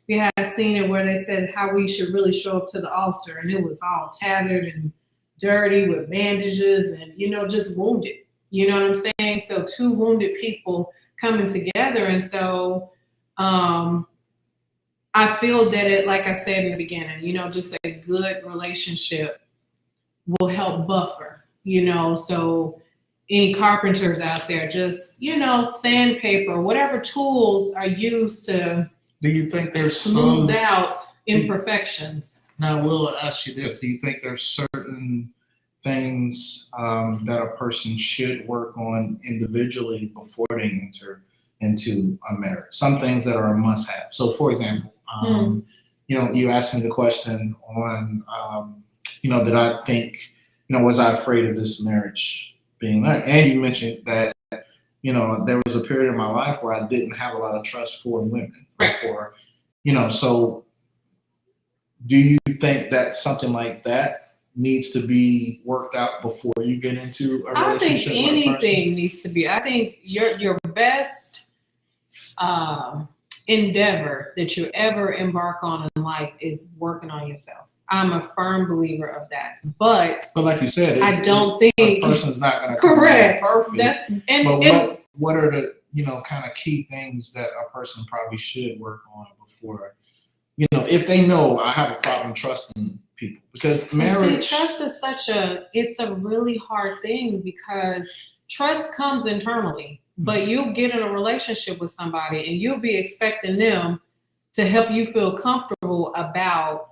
we had seen it where they said how we should really show up to the altar, and it was all tattered and dirty with bandages and just wounded. You know what I'm saying? So two wounded people coming together, and so. I feel that it, like I said in the beginning, just a good relationship will help buffer, so any carpenters out there, just, sandpaper, whatever tools are used to do you think there's smooth out imperfections? Now, we'll ask you this. Do you think there's certain things that a person should work on individually before they enter into a marriage? Some things that are a must-have. So, for example, you asked me the question on, did I think, was I afraid of this marriage being there? And you mentioned that, there was a period in my life where I didn't have a lot of trust for women before, so do you think that something like that needs to be worked out before you get into a I think relationship with a person? anything needs to be. I think your best endeavor that you ever embark on in life is working on yourself. I'm a firm believer of that. But like you said, I don't think a person's not going to correct. Perfect. That's But what are the kind of key things that a person probably should work on before, if they know I have a problem trusting people? Because marriage, trust is it's a really hard thing, because trust comes internally, but you'll get in a relationship with somebody and you'll be expecting them to help you feel comfortable about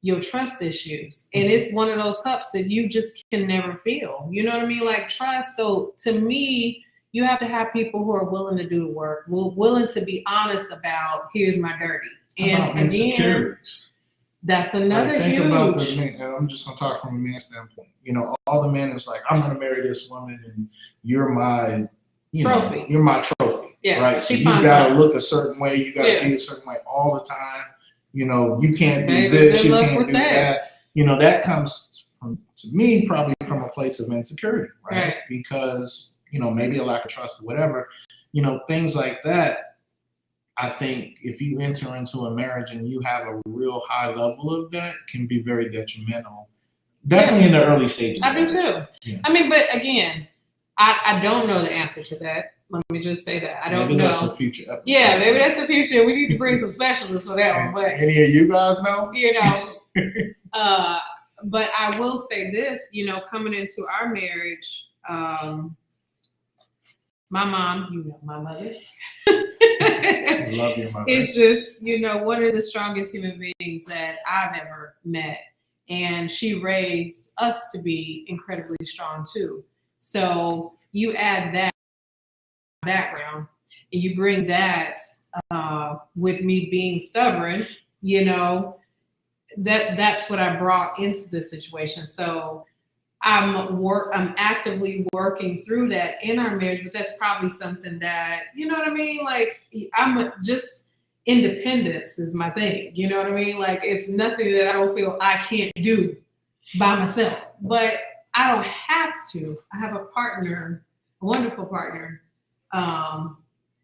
your trust issues. And it's one of those cups that you just can never feel. You know what I mean? Like trust. So to me, you have to have people who are willing to do the work, willing to be honest about, here's my dirty. And again, that's another think huge. About the men, and I'm just gonna talk from a man's standpoint. All the men is like, I'm gonna marry this woman, and you're my trophy. You're my trophy. Yeah, right. So you gotta look a certain way. You gotta be a certain way all the time. You can't do this. You can't do that. That comes to me probably from a place of insecurity, right? Because maybe a lack of trust or whatever. Things like that. I think if you enter into a marriage and you have a real high level of that, can be very detrimental. Definitely in the early stages. I do too. Yeah. I mean, but again, I don't know the answer to that. Let me just say that. I don't know. Maybe that's a future episode. Yeah, maybe that's the future. We need to bring some specialists for that one. But any of you guys know? But I will say this, coming into our marriage, my mom, my mother. Love your mother. It's just, one of the strongest human beings that I've ever met. And she raised us to be incredibly strong too. So you add that background and you bring that with me being stubborn, that's what I brought into the situation. So I'm actively working through that in our marriage, but that's probably something that, you know what I mean? Like just independence is my thing. You know what I mean? Like it's nothing that I don't feel I can't do by myself, but I don't have to. I have a partner, a wonderful partner.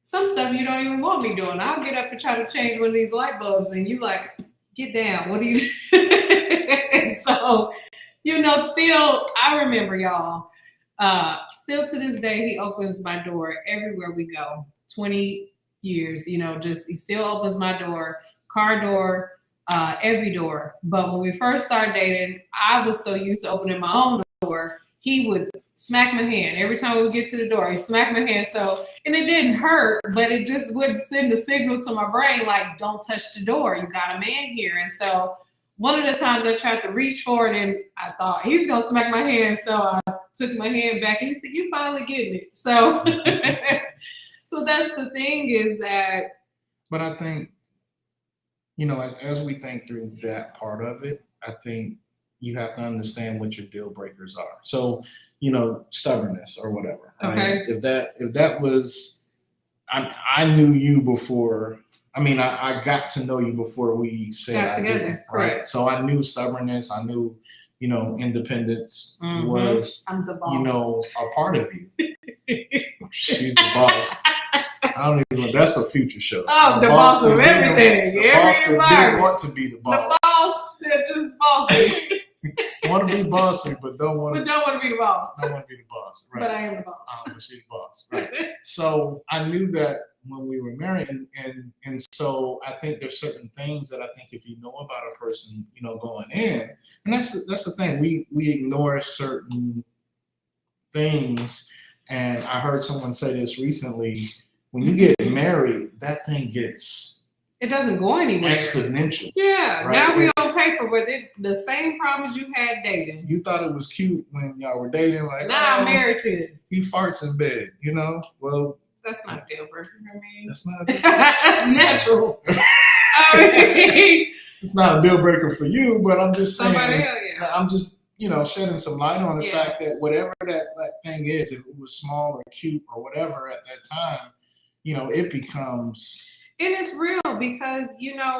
Some stuff you don't even want me doing. I'll get up and try to change one of these light bulbs and you like, get down. What do you So, still, I remember y'all, still to this day, he opens my door everywhere we go. 20 years, he still opens my door, car door, every door. But when we first started dating, I was so used to opening my own door, he would smack my hand. Every time we would get to the door, he smacked my hand. And it didn't hurt, but it just would send a signal to my brain, like, don't touch the door. You got a man here. And so one of the times I tried to reach for it and I thought he's going to smack my hand. So I took my hand back and he said, you finally getting it. So, so that's the thing is that. But I think, as we think through that part of it, I think you have to understand what your deal breakers are. So, stubbornness or whatever. Right? Okay. If that was, I knew you before. I got to know you before we got together. Right. Correct. So I knew stubbornness. I knew, independence was, I'm the boss. A part of you. She's the boss. I don't even know. That's a future show. Oh, the boss of everything. The boss that didn't want to be the boss. The boss that just bossy. Want to be bossy, but don't want to be the boss. Don't want to be the boss. Right. But I am the boss. But she's the boss. Right. So I knew that when we were married, and so I think there's certain things that I think if you know about a person, going in, and that's the thing. We ignore certain things, and I heard someone say this recently. When you get married, that thing gets it doesn't go anywhere. Exponential. Yeah. Right? Now we on paper, but the same problems you had dating. You thought it was cute when y'all were dating, like now I'm married to this. He farts in bed, Well, that's not a deal breaker. That's not a deal breaker. That's natural. It's not a deal breaker for you, but I'm just saying. Somebody else, yeah. I'm just, shedding some light on the fact that whatever that thing is, if it was small or cute or whatever at that time, it becomes. And it's real because,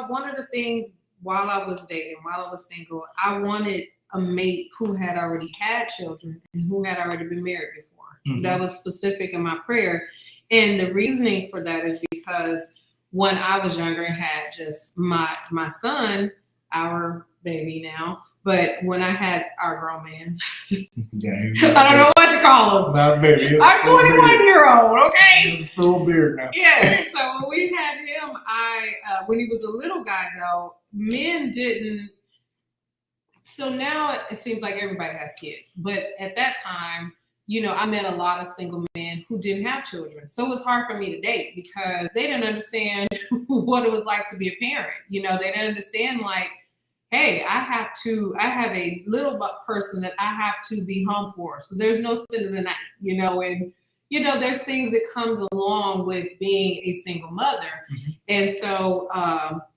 one of the things while I was dating, while I was single, I wanted a mate who had already had children and who had already been married before. Mhm. That was specific in my prayer. And the reasoning for that is because when I was younger and had just my son, our baby now, but when I had our grown man, Yeah, I don't know what to call him. Not baby. It's Our a full beard. 21-year-old, okay? It's a full beard now. Yeah, so when we had him, when he was a little guy though, men didn't. So now it seems like everybody has kids, but at that time, I met a lot of single men who didn't have children. So it was hard for me to date because they didn't understand what it was like to be a parent. They didn't understand like, hey, I have a little person that I have to be home for. So there's no spending the night, and there's things that comes along with being a single mother. Mm-hmm. And so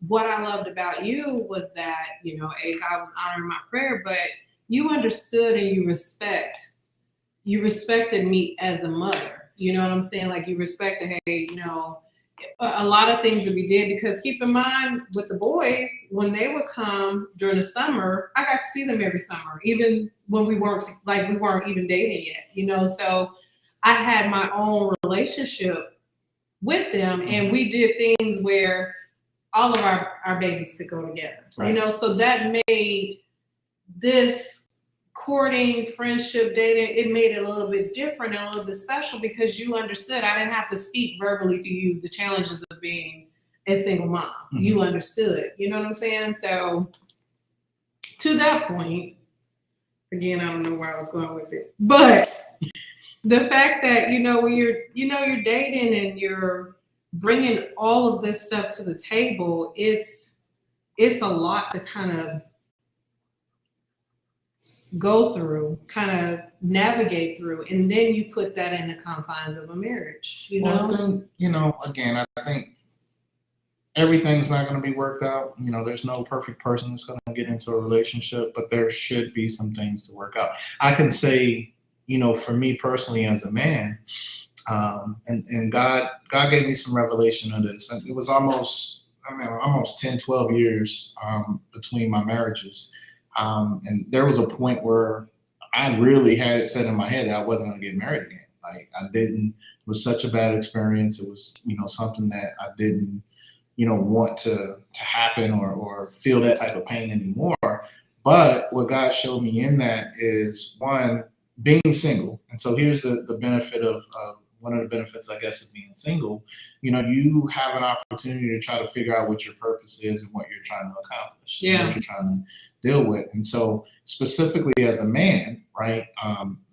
what I loved about you was that, God was honoring my prayer, but you understood and you respected me as a mother. You know what I'm saying? Like you respected, hey, a lot of things that we did, because keep in mind with the boys, when they would come during the summer, I got to see them every summer, even when we weren't even dating yet, so I had my own relationship with them, and we did things where all of our babies could go together, right. So that made this courting, friendship, dating, it made it a little bit different and a little bit special because you understood. I didn't have to speak verbally to you the challenges of being a single mom. Mm-hmm. You understood, you know what I'm saying? So to that point, again, I don't know where I was going with it, but the fact that, when you're dating and you're bringing all of this stuff to the table, it's a lot to kind of go through, kind of navigate through, and then you put that in the confines of a marriage, Well, I think, again, I think everything's not going to be worked out. There's no perfect person that's going to get into a relationship, but there should be some things to work out. I can say, for me personally as a man, and God gave me some revelation of this. And it was almost 10, 12 years between my marriages. And there was a point where I really had it set in my head that I wasn't going to get married again. Like I didn't, it was such a bad experience. It was, something that I didn't, want to happen or feel that type of pain anymore. But what God showed me in that is, one, being single. And so here's the benefit of one of the benefits, I guess, of being single. You have an opportunity to try to figure out what your purpose is and what you're trying to accomplish, and what you're trying to deal with. And so specifically as a man, right,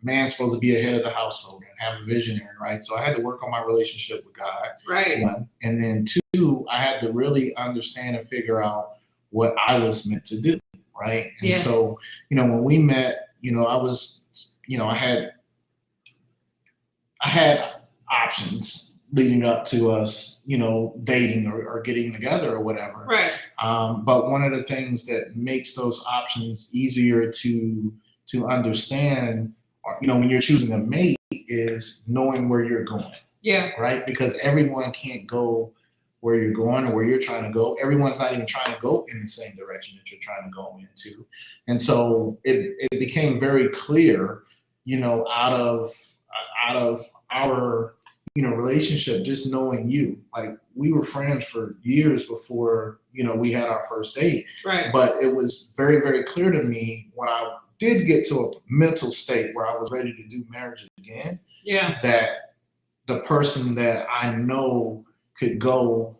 man's supposed to be a head of the household and have a visionary, right? So I had to work on my relationship with God, right? One. And then two, I had to really understand and figure out what I was meant to do, right? And so, when we met, I had options leading up to us, dating or getting together or whatever. Right. But one of the things that makes those options easier to understand, when you're choosing a mate, is knowing where you're going. Yeah. Right. Because everyone can't go where you're going or where you're trying to go. Everyone's not even trying to go in the same direction that you're trying to go into. And so it became very clear, out of our, relationship, just knowing you, like we were friends for years before, we had our first date. Right. But it was very, very clear to me when I did get to a mental state where I was ready to do marriage again, that the person that I know could go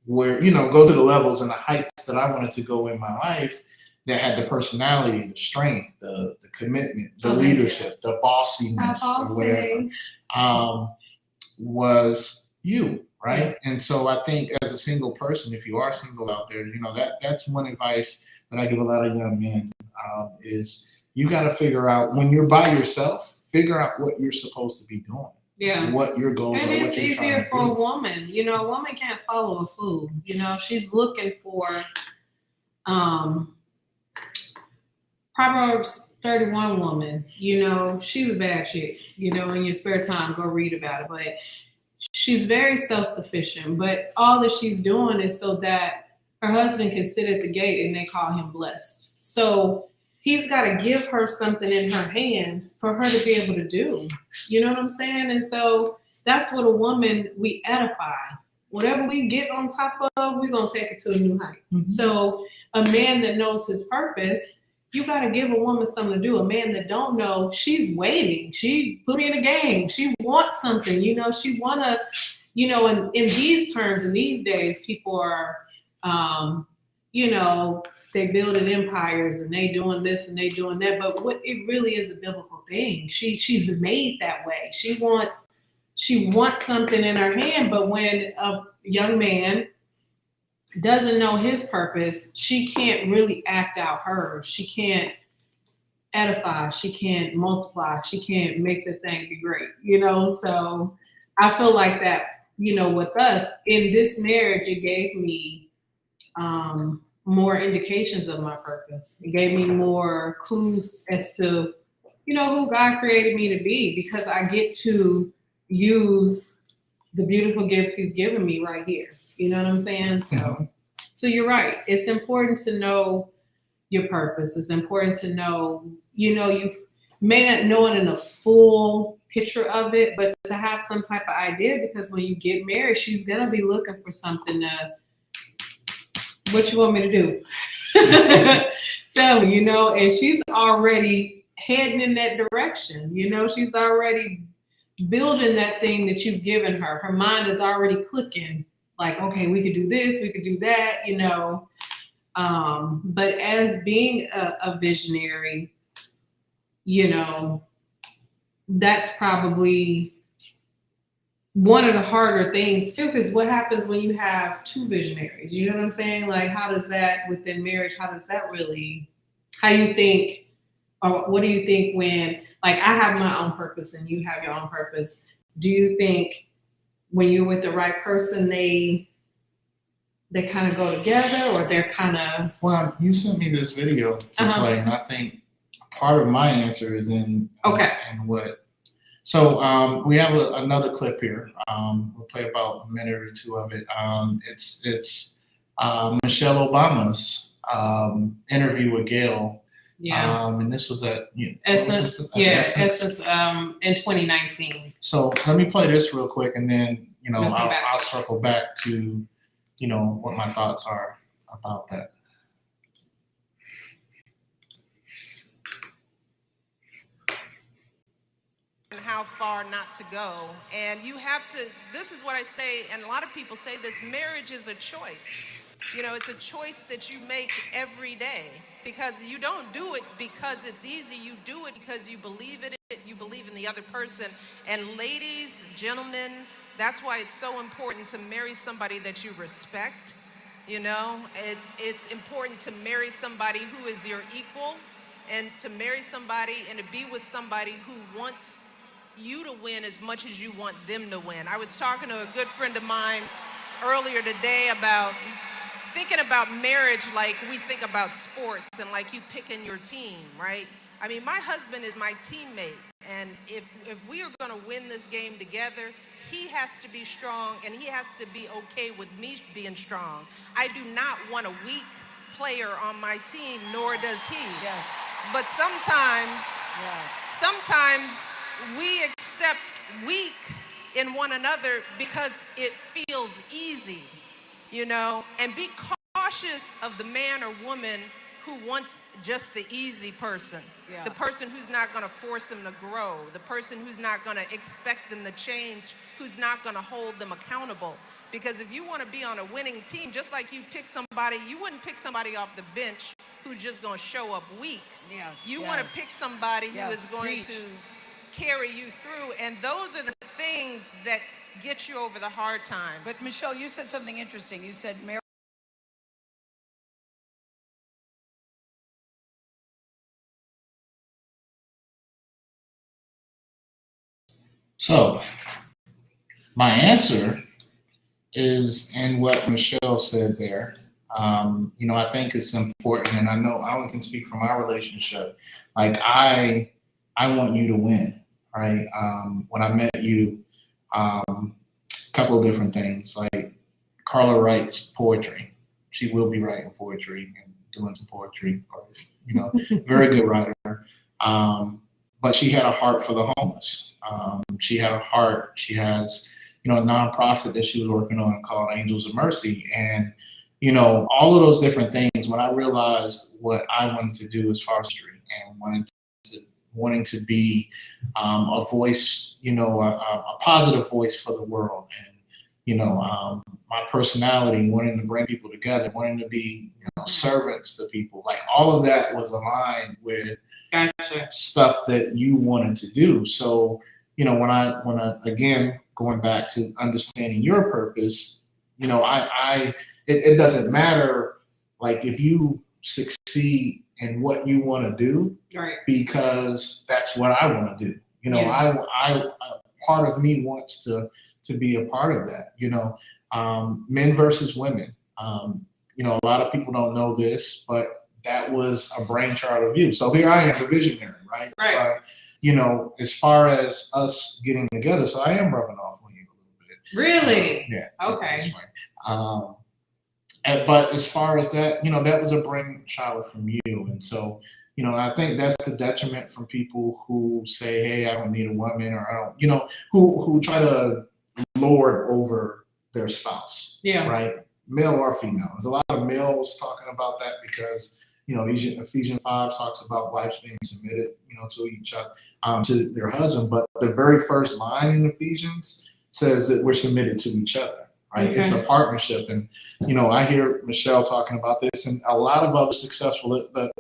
where, go to the levels and the heights that I wanted to go in my life, that had the personality, the strength, the commitment, the leadership, the bossiness, or whatever, was you, right? And so I think as a single person, if you are single out there, that's one advice that I give a lot of young men, is you got to figure out, when you're by yourself, figure out what you're supposed to be doing. Yeah. What your goals and are. it's easier for a woman. A woman can't follow a fool. She's looking for Proverbs 31 woman, she's a bad chick, in your spare time, go read about it. But she's very self-sufficient, but all that she's doing is so that her husband can sit at the gate and they call him blessed. So he's got to give her something in her hand for her to be able to do. You know what I'm saying? And so that's what a woman, we edify. Whatever we get on top of, we're going to take it to a new height. Mhm. So a man that knows his purpose, you got to give a woman something to do. A man that don't know, she's waiting. She put me in a game. She wants something, you know, she want to, you know, in these terms, in these days, people are, you know, they building empires and they doing this and they doing that. But what it really is a biblical thing. She's made that way. She wants something in her hand. But when a young man doesn't know his purpose, she can't really act out hers. She can't edify. She can't multiply. She can't make the thing be great, you know? So I feel like that, you know, with us in this marriage, it gave me more indications of my purpose. It gave me more clues as to, you know, who God created me to be, because I get to use the beautiful gifts he's given me right here. You know what I'm saying? So you're right. It's important to know your purpose. It's important to know, you know, you may not know it in a full picture of it, but to have some type of idea, because when you get married, she's going to be looking for something to, what you want me to do? Tell me, you know, and she's already heading in that direction. You know, she's already building that thing that you've given her. Her mind is already clicking like, okay, we could do this, we could do that, you know. But as being a visionary, you know, that's probably one of the harder things too, because what happens when you have two visionaries? You know what I'm saying? Like, how does that within marriage, how does that really, how you think, or what do you think when, like, I have my own purpose and you have your own purpose. Do you think when you're with the right person, they kind of go together, or they're kind of? Well, you sent me this video to play, and I think part of my answer is in what. So we have another clip here. We'll play about a minute or two of it. It's Michelle Obama's interview with Gail. Yeah. And this was at Essence. Essence in 2019. So let me play this real quick, and then We'll I'll circle back to what my thoughts are about that. And how far not to go. And you have to, this is what I say, and a lot of people say this, marriage is a choice. You know, it's a choice that you make every day, because you don't do it because it's easy. You do it because you believe in it, you believe in the other person. And ladies, gentlemen, that's why it's so important to marry somebody that you respect. You know, it's important to marry somebody who is your equal, and to marry somebody and to be with somebody who wants you to win as much as you want them to win. I was talking to a good friend of mine earlier today about thinking about marriage like we think about sports, and like you picking your team, right? I mean, my husband is my teammate, and if we are going to win this game together, he has to be strong, and he has to be okay with me being strong. I do not want a weak player on my team, nor does he. Yes. But sometimes we accept weak in one another because it feels easy, you know, and be cautious of the man or woman who wants just the easy person, the person who's not going to force them to grow, the person who's not going to expect them to change, who's not going to hold them accountable. Because if you want to be on a winning team, just like you pick somebody, you wouldn't pick somebody off the bench who's just going to show up weak. You want to pick somebody who is going to carry you through, and those are the things that get you over the hard times. But Michelle, you said something interesting. You said marriage. So my answer is in what Michelle said there. I think it's important, and I know I only can speak for my relationship. Like I want you to win, right? When I met you, a couple of different things. Like Carla writes poetry. She will be writing poetry and doing some poetry, or, very good writer. But she had a heart for the homeless. She had a heart. She has, a nonprofit that she was working on called Angels of Mercy. And, all of those different things, when I realized what I wanted to do as far as history and wanting to be a voice, a positive voice for the world, and my personality, wanting to bring people together, wanting to be servants to people, like all of that was aligned with stuff that you wanted to do. So when I again, going back to understanding your purpose, it doesn't matter, like, if you succeed in what you want to do, right? Because that's what I want to do. I part of me wants to be a part of that. Men versus women. A lot of people don't know this, but that was a brainchild of you. So here I am, a visionary, right? Right. But, as far as us getting together, so I am rubbing off on you a little bit. Really? Yeah. Okay. But as far as that, that was a brainchild from you. And so, I think that's the detriment from people who say, hey, I don't need a woman, or I don't, who try to lord over their spouse. Yeah. Right? Male or female. There's a lot of males talking about that because, Ephesians 5 talks about wives being submitted, to each other, to their husband. But the very first line in Ephesians says that we're submitted to each other. Right? Okay. It's a partnership. And, I hear Michelle talking about this, and a lot of other successful, the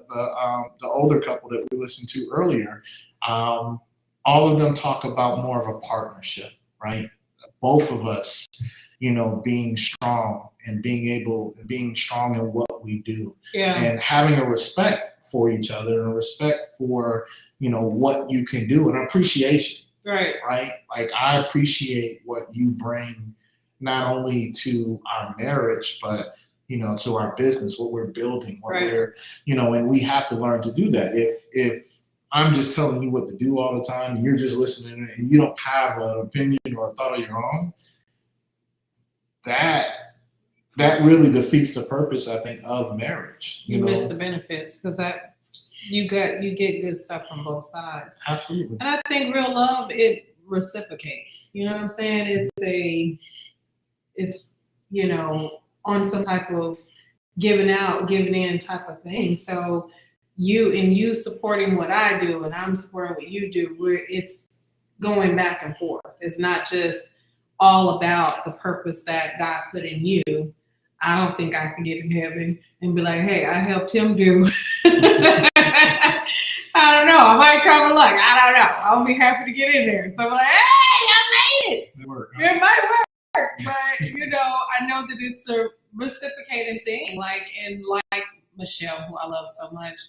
older couple that we listened to earlier, all of them talk about more of a partnership, right? Both of us, being strong and being strong in what we do, and having a respect for each other and a respect for, what you can do, and appreciation. Right. Right. Like, I appreciate what you bring, not only to our marriage, but, to our business, what we're building, what we're, and we have to learn to do that. If I'm just telling you what to do all the time and you're just listening and you don't have an opinion or a thought of your own, that really defeats the purpose, I think, of marriage. You miss the benefits, because you get good stuff from both sides. Absolutely. And I think real love, it reciprocates. You know what I'm saying? It's on some type of giving out, giving in type of thing. So you supporting what I do and I'm supporting what you do, it's going back and forth. It's not just all about the purpose that God put in you. I don't think I can get in heaven and be like, hey, I helped him do. I don't know. I might try my luck. I don't know. I'll be happy to get in there. So I'm like, hey, I made it. It might work. But I know that it's a reciprocating thing, like Michelle, who I love so much,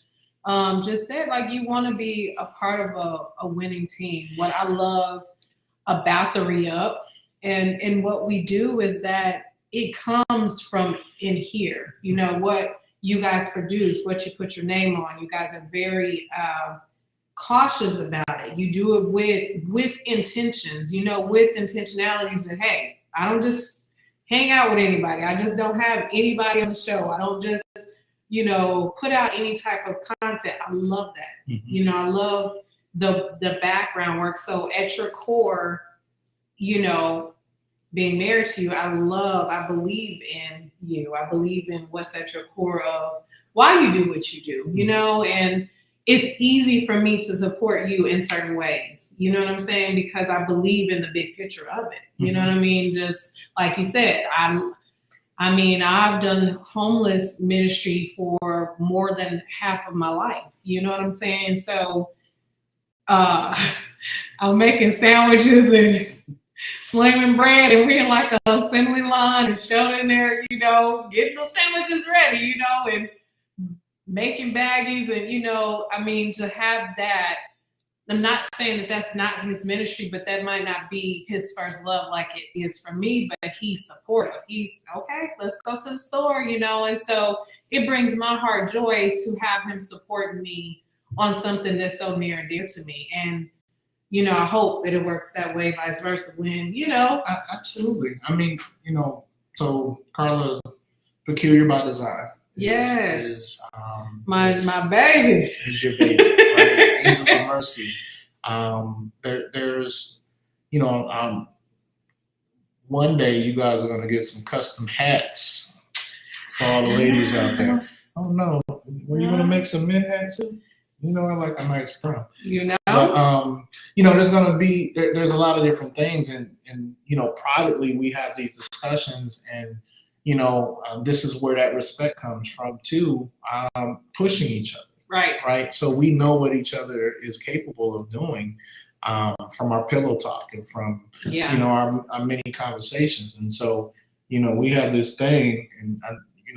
just said, like, you want to be a part of a winning team. What I love about the Re-Up and what we do is that it comes from in here. What you guys produce, what you put your name on. You guys are very cautious about it. You do it with intentions, with intentionalities that, hey, I don't just hang out with anybody. I just don't have anybody on the show. I don't just, put out any type of content. I love that. Mm-hmm. I love the background work. So at your core, being married to you, I believe in you. I believe in what's at your core of why you do what you do, and it's easy for me to support you in certain ways. You know what I'm saying? Because I believe in the big picture of it. You know what I mean? Just like you said, I've done homeless ministry for more than half of my life. You know what I'm saying? So I'm making sandwiches and slinging bread, and we in like an assembly line and Sheldon there, getting the sandwiches ready, and making baggies and, to have that. I'm not saying that that's not his ministry, but that might not be his first love like it is for me, but he's supportive. He's okay, let's go to the store, and so it brings my heart joy to have him supporting me on something that's so near and dear to me. And, I hope that it works that way, vice versa, when, Absolutely. So Carla, peculiar by design. Yes. is my baby. is your baby, right? Angels of Mercy. There's, one day you guys are gonna get some custom hats for all the ladies out there. Oh no, were you gonna make some men hats too? I like a nice brown. But there's gonna be there's a lot of different things, and privately we have these discussions, and this is where that respect comes from too, pushing each other. Right. So we know what each other is capable of doing, from our pillow talk and from our many conversations. And so we have this thing, and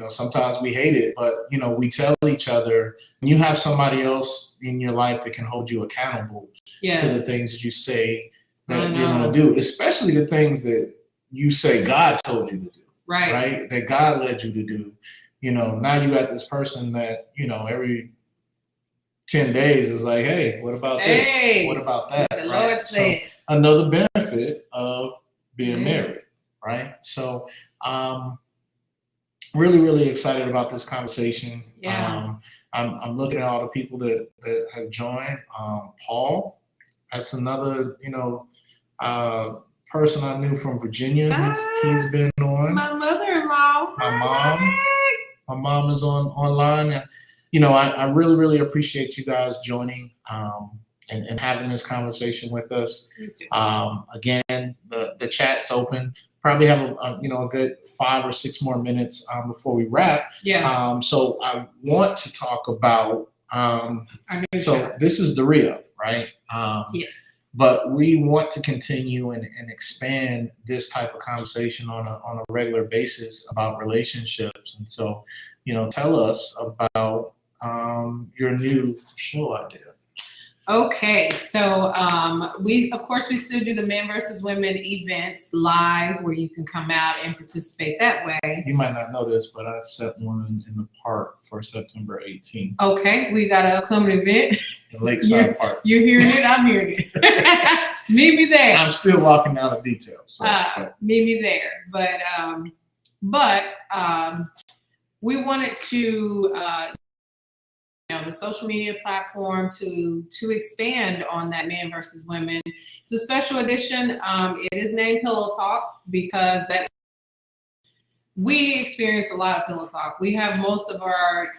sometimes we hate it, but we tell each other, and you have somebody else in your life that can hold you accountable to the things that you say that you're going to do, especially the things that you say God told you to do. Right. That God led you to do. Now you got this person that every 10 days is like, hey, what about this? What about that? The Lord said. So another benefit of being married, right? So really, really excited about this conversation. Yeah. I'm looking at all the people that have joined. Paul, that's another, person I knew from Virginia. He's been on. My mother-in-law. My mom is online. I really, really appreciate you guys joining and having this conversation with us. Again, the chat's open. Probably have a good 5 or 6 more minutes before we wrap. Yeah. So I want to talk about. So this is TheReuPLive, right? Yes. But we want to continue and expand this type of conversation on a regular basis about relationships. And so, tell us about your new show idea. Okay, so we still do the men versus women events live, where you can come out and participate that way. You might not know this, but I set one in the park for September 18th. Okay, we got an upcoming event. In Lakeside Park. You're hearing it, I'm hearing it. Meet me there. I'm still locking down the details. So, meet me there. But we wanted to the social media platform to expand on that man versus women. It's a special edition. It is named Pillow Talk because we experience a lot of pillow talk. We have most of our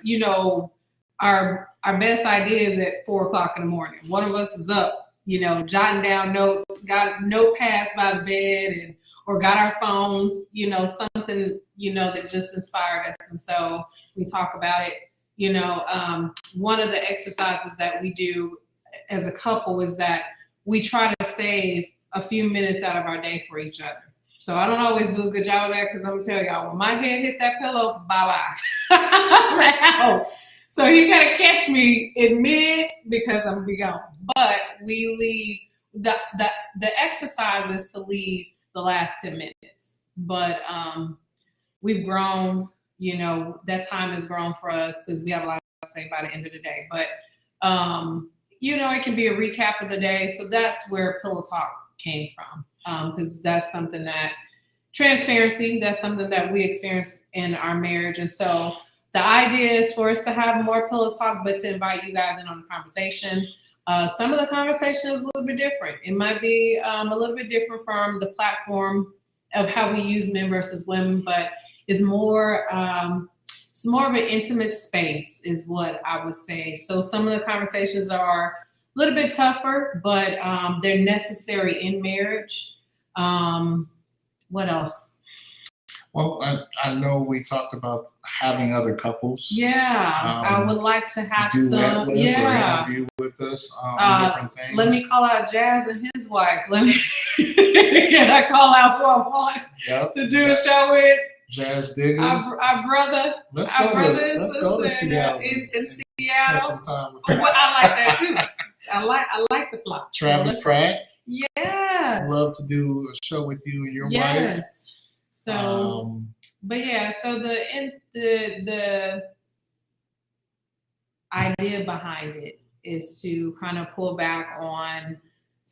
best ideas at 4:00 in the morning. One of us is up, jotting down notes, got notepads by the bed, or got our phones, something, that just inspired us. And so we talk about it. One of the exercises that we do as a couple is that we try to save a few minutes out of our day for each other. So I don't always do a good job of that, because I'm gonna tell y'all, when my head hit that pillow, bye-bye. I'm out. So you gotta catch me in mid, because I'm gonna be gone. But we leave the exercise is to leave the last 10 minutes. But we've grown. That time has grown for us, because we have a lot to say by the end of the day. But, it can be a recap of the day. So that's where Pillow Talk came from, because that's something transparency, that's something that we experienced in our marriage. And so the idea is for us to have more Pillow Talk, but to invite you guys in on the conversation. Some of the conversation is a little bit different. It might be a little bit different from the platform of how we use men versus women, but it's more of an intimate space, is what I would say. So some of the conversations are a little bit tougher, but they're necessary in marriage. What else? Well, I know we talked about having other couples. Yeah, I would like to have do some. With us or interview with us on different things. Let me call out Jazz and his wife. Can I call out who I want to do a show with? Jazz Digger. Our brother. Let's go to Seattle. In Seattle. Spend some time with well, I like that too. I like the plot. Travis Pratt. Yeah. I'd love to do a show with you and your wife. Yes. So, but yeah, so the idea behind it is to kind of pull back on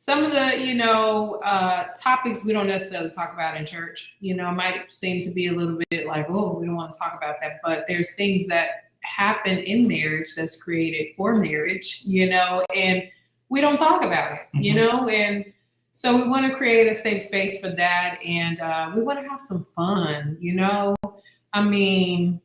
some of the, topics we don't necessarily talk about in church, might seem to be a little bit like, oh, we don't want to talk about that. But there's things that happen in marriage that's created for marriage, and we don't talk about it, and so we want to create a safe space for that. And we want to have some fun, I mean,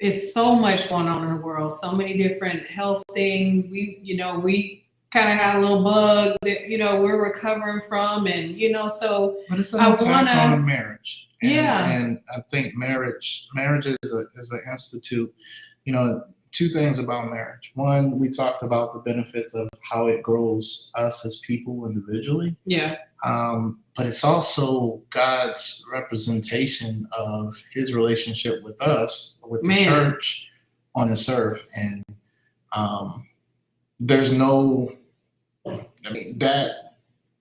it's so much going on in the world, so many different health things. We kind of got a little bug that, we're recovering from. And, so but it's an attack on marriage. And I think marriage is an institute, two things about marriage. One, we talked about the benefits of how it grows us as people individually. Yeah. But it's also God's representation of his relationship with us, with the church on this earth. And there's no,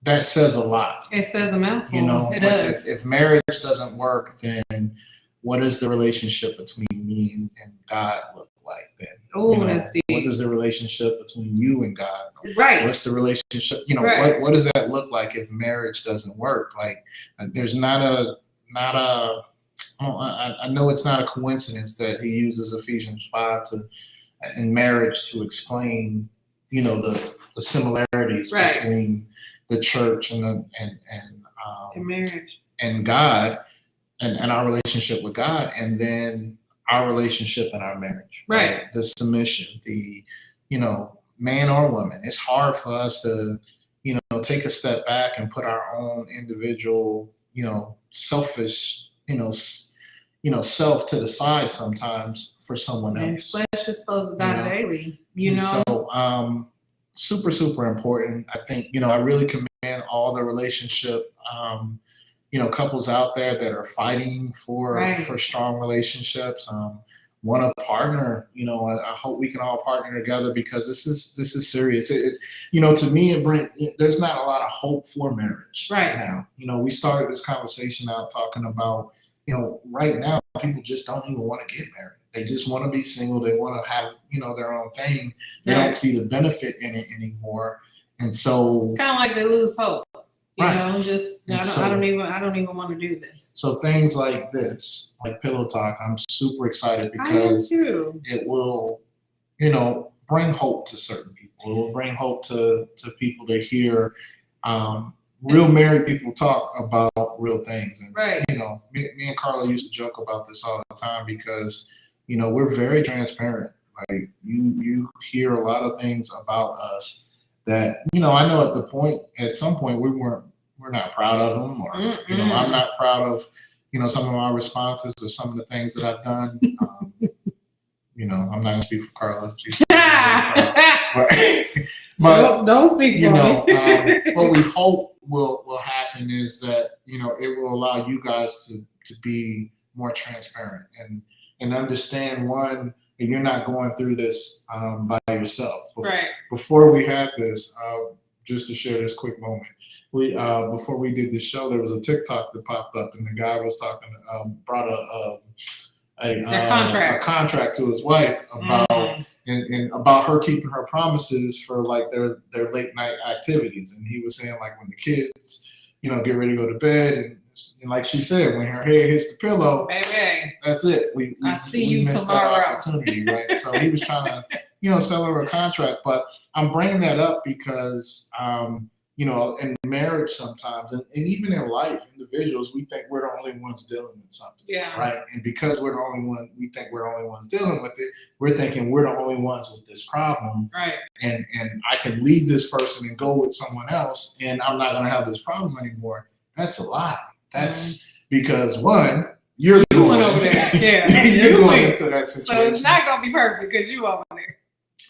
that says a lot. It says a mouthful. It does. If marriage doesn't work, then what does the relationship between me and God look like then? Oh, that's deep. What is the relationship between you and God? Right. What's the relationship? Right. What does that look like if marriage doesn't work? Like, there's I know it's not a coincidence that he uses Ephesians 5 in marriage to explain, the similarities between the church and marriage and God and our relationship with God, and then our relationship in our marriage. Right. The submission, the, man or woman. It's hard for us to, take a step back and put our own individual, selfish, self to the side sometimes for someone else. Flesh is supposed to die daily, So, super, super important. I think, I really commend all the relationship, couples out there that are fighting for strong relationships. Want to partner, I hope we can all partner together, because this is serious. To me, there's not a lot of hope for marriage right now. We started this conversation out talking about, right now people just don't even want to get married. They just want to be single. They want to have, their own thing. They don't see the benefit in it anymore. And so it's kind of like they lose hope. I don't even want to do this. So things like this, like Pillow Talk, I'm super excited because it will, bring hope to certain people. It will bring hope to people to hear real married people talk about real things. And, me and Carla used to joke about this all the time because, we're very transparent. Like you hear a lot of things about us that, I know at some point we're not proud of them, or, I'm not proud of, some of my responses or some of the things that I've done. I'm not going to speak for Carla. but don't speak for me. What we hope will happen is that, it will allow you guys to be more transparent and understand, one, that you're not going through this by yourself. Before we had this, just to share this quick moment, before we did this show, there was a TikTok that popped up, and the guy was talking, brought a contract to his wife about and about her keeping her promises for like their late night activities, and he was saying, like, when the kids, get ready to go to bed, and like she said, when her head hits the pillow, baby, that's it. We see you tomorrow. That opportunity, right? So he was trying to, sell her a contract. But I'm bringing that up because, in marriage sometimes, and even in life, individuals, we think we're the only ones dealing with something, right? And because we're the only one, we think we're the only ones dealing with it. We're thinking we're the only ones with this problem, right? And I can leave this person and go with someone else, and I'm not going to have this problem anymore. That's a lie. That's because, one, you're going over there. Yeah. You're going into that situation. So it's not going to be perfect because you over there.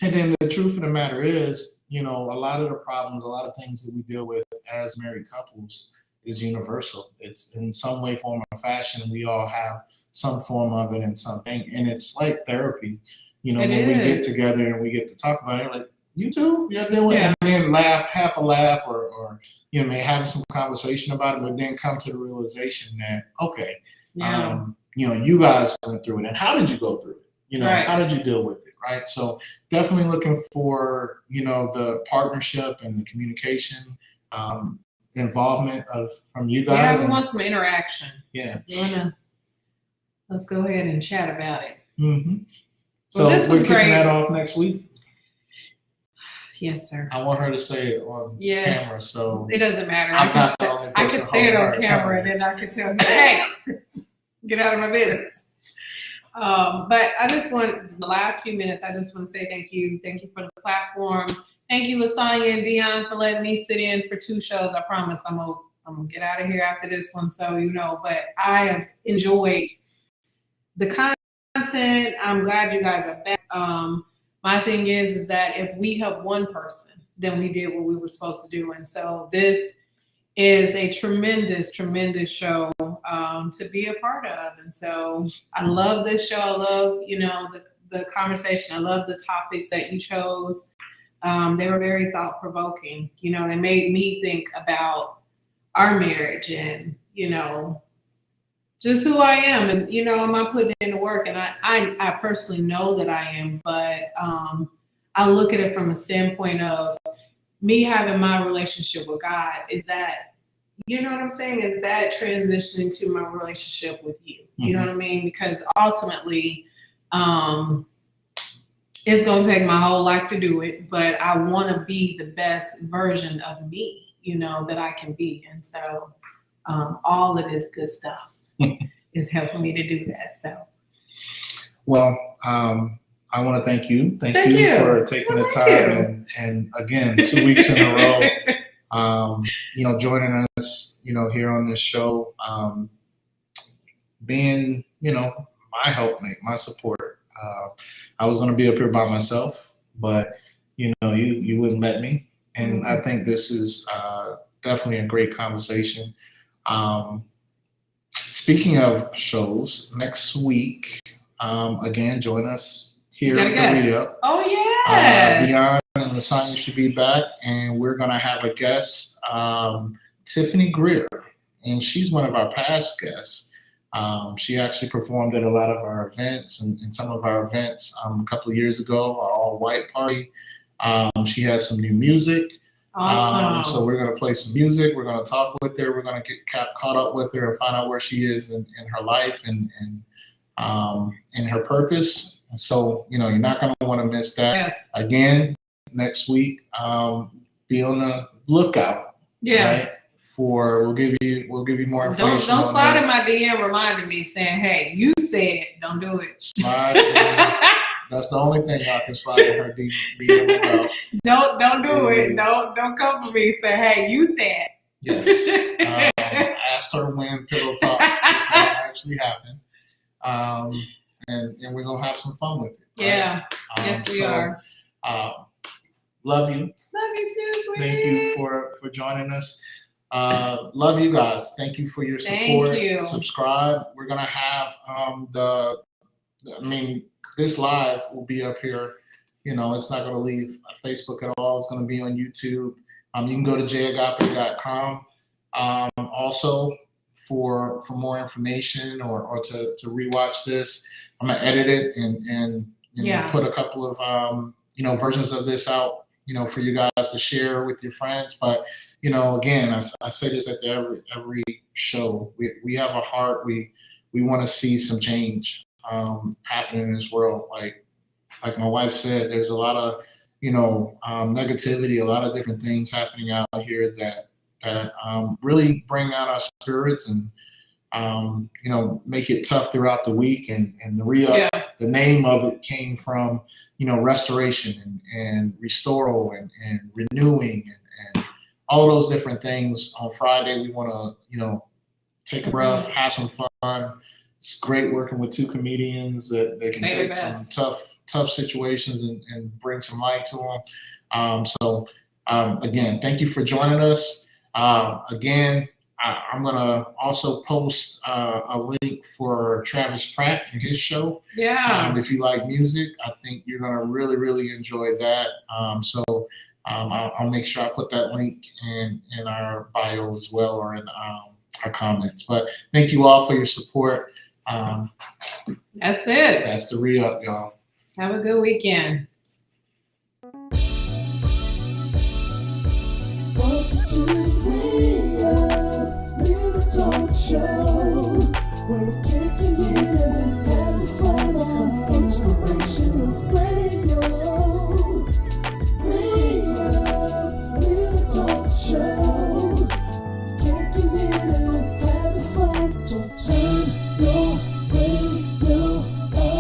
And then the truth of the matter is, a lot of the problems, a lot of things that we deal with as married couples is universal. It's in some way, form, or fashion. We all have some form of it in something. And it's like therapy. When we get together and we get to talk about it, like, you too? You're doing it. And then laugh, half a laugh, or may have some conversation about it, but then come to the realization that, okay, you guys went through it. And how did you go through it? You know, Right. how did you deal with it, right? So definitely looking for, you know, the partnership and the communication, involvement from you Yeah, guys. we And, want some interaction. yeah. Let's go ahead and chat about it. Mm-hmm. Well, So this was we're kicking great. that off next week. Yes, sir. I want her to say it on camera, so It doesn't matter. I'm not the only I person could say it on holding her camera, and then I could tell you, hey, get out of my business. But I just want, the last few minutes, I just want to say thank you. Thank you for the platform. Thank you, Lasagna and Dion, for letting me sit in for 2 shows. I promise I'm gonna get out of here after this one, so you know. But I have enjoyed the content. I'm glad you guys are back. My thing is that if we help one person, then we did what we were supposed to do. And so this is a tremendous, tremendous show to be a part of. And so I love this show. I love, you know, the conversation. I love the topics that you chose. They were very thought-provoking. You know, they made me think about our marriage and, you know, just who I am. And, you know, am I putting in the work? And I personally know that I am, but I look at it from a standpoint of me having my relationship with God. Is that, you know what I'm saying? Is that transitioning to my relationship with you? You know what I mean? Because ultimately, it's going to take my whole life to do it, but I want to be the best version of me, you know, that I can be. And so all of this good stuff is helping me to do that. So, Well, I want to thank you. Thank you for taking the time and again, 2 weeks in a row, you know, joining us, you know, here on this show, being, you know, my helpmate, my support. I was going to be up here by myself, but you know, you wouldn't let me. And I think this is definitely a great conversation. Speaking of shows, next week, again, join us here at TheReuPLive. Oh, yes. Dion and Lasagna should be back, and we're going to have a guest, Tiffany Greer, and she's one of our past guests. She actually performed at a lot of our events and some of our events a couple of years ago, our all-white party. She has some new music. Awesome. So we're going to play some music. We're going to talk with her. We're going to get caught up with her and find out where she is in her life and in her purpose. And so, you know, you're not going to want to miss that. Yes. Again, next week, be on the lookout. Yeah. Right? We'll give you more information. Don't slide in my DM reminding me saying, hey, you said don't do it. Slide in. That's the only thing I can slide in her DM about. Don't do it. Don't come for me and say, hey, you said. Yes. Asked her when Pillow Talk is going to actually happen. And we're going to have some fun with it. Right? Yeah. Yes, we are. Love you. Love you too, sweetie. Thank you for joining us. Love you guys. Thank you for your support. Thank you. Subscribe. We're going to have this live will be up here. You know, it's not going to leave Facebook at all. It's going to be on YouTube. You can go to jagape.com. Also, for more information or to rewatch this, I'm going to edit it and you know, put a couple of you know, versions of this out, you know, for you guys to share with your friends. But you know, again, I say this at every show. We have a heart. We want to see some change happening in this world. Like my wife said, there's a lot of, you know, negativity, a lot of different things happening out here that really bring out our spirits and you know, make it tough throughout the week. And the name of it came from, you know, restoration and restore and renewing and all those different things. On Friday, we want to, you know, take a breath, have some fun. It's great working with 2 comedians that they can take some tough situations and bring some light to them. So again, thank you for joining us. Again, I'm going to also post a link for Travis Pratt and his show. Yeah. If you like music, I think you're going to really, really enjoy that. I'll make sure I put that link in our bio as well or in our comments. But thank you all for your support. That's it. That's the re-up, y'all. Have a good weekend. Welcome to the Re-Up, the talk show, where we're kicking it and having fun on inspiration.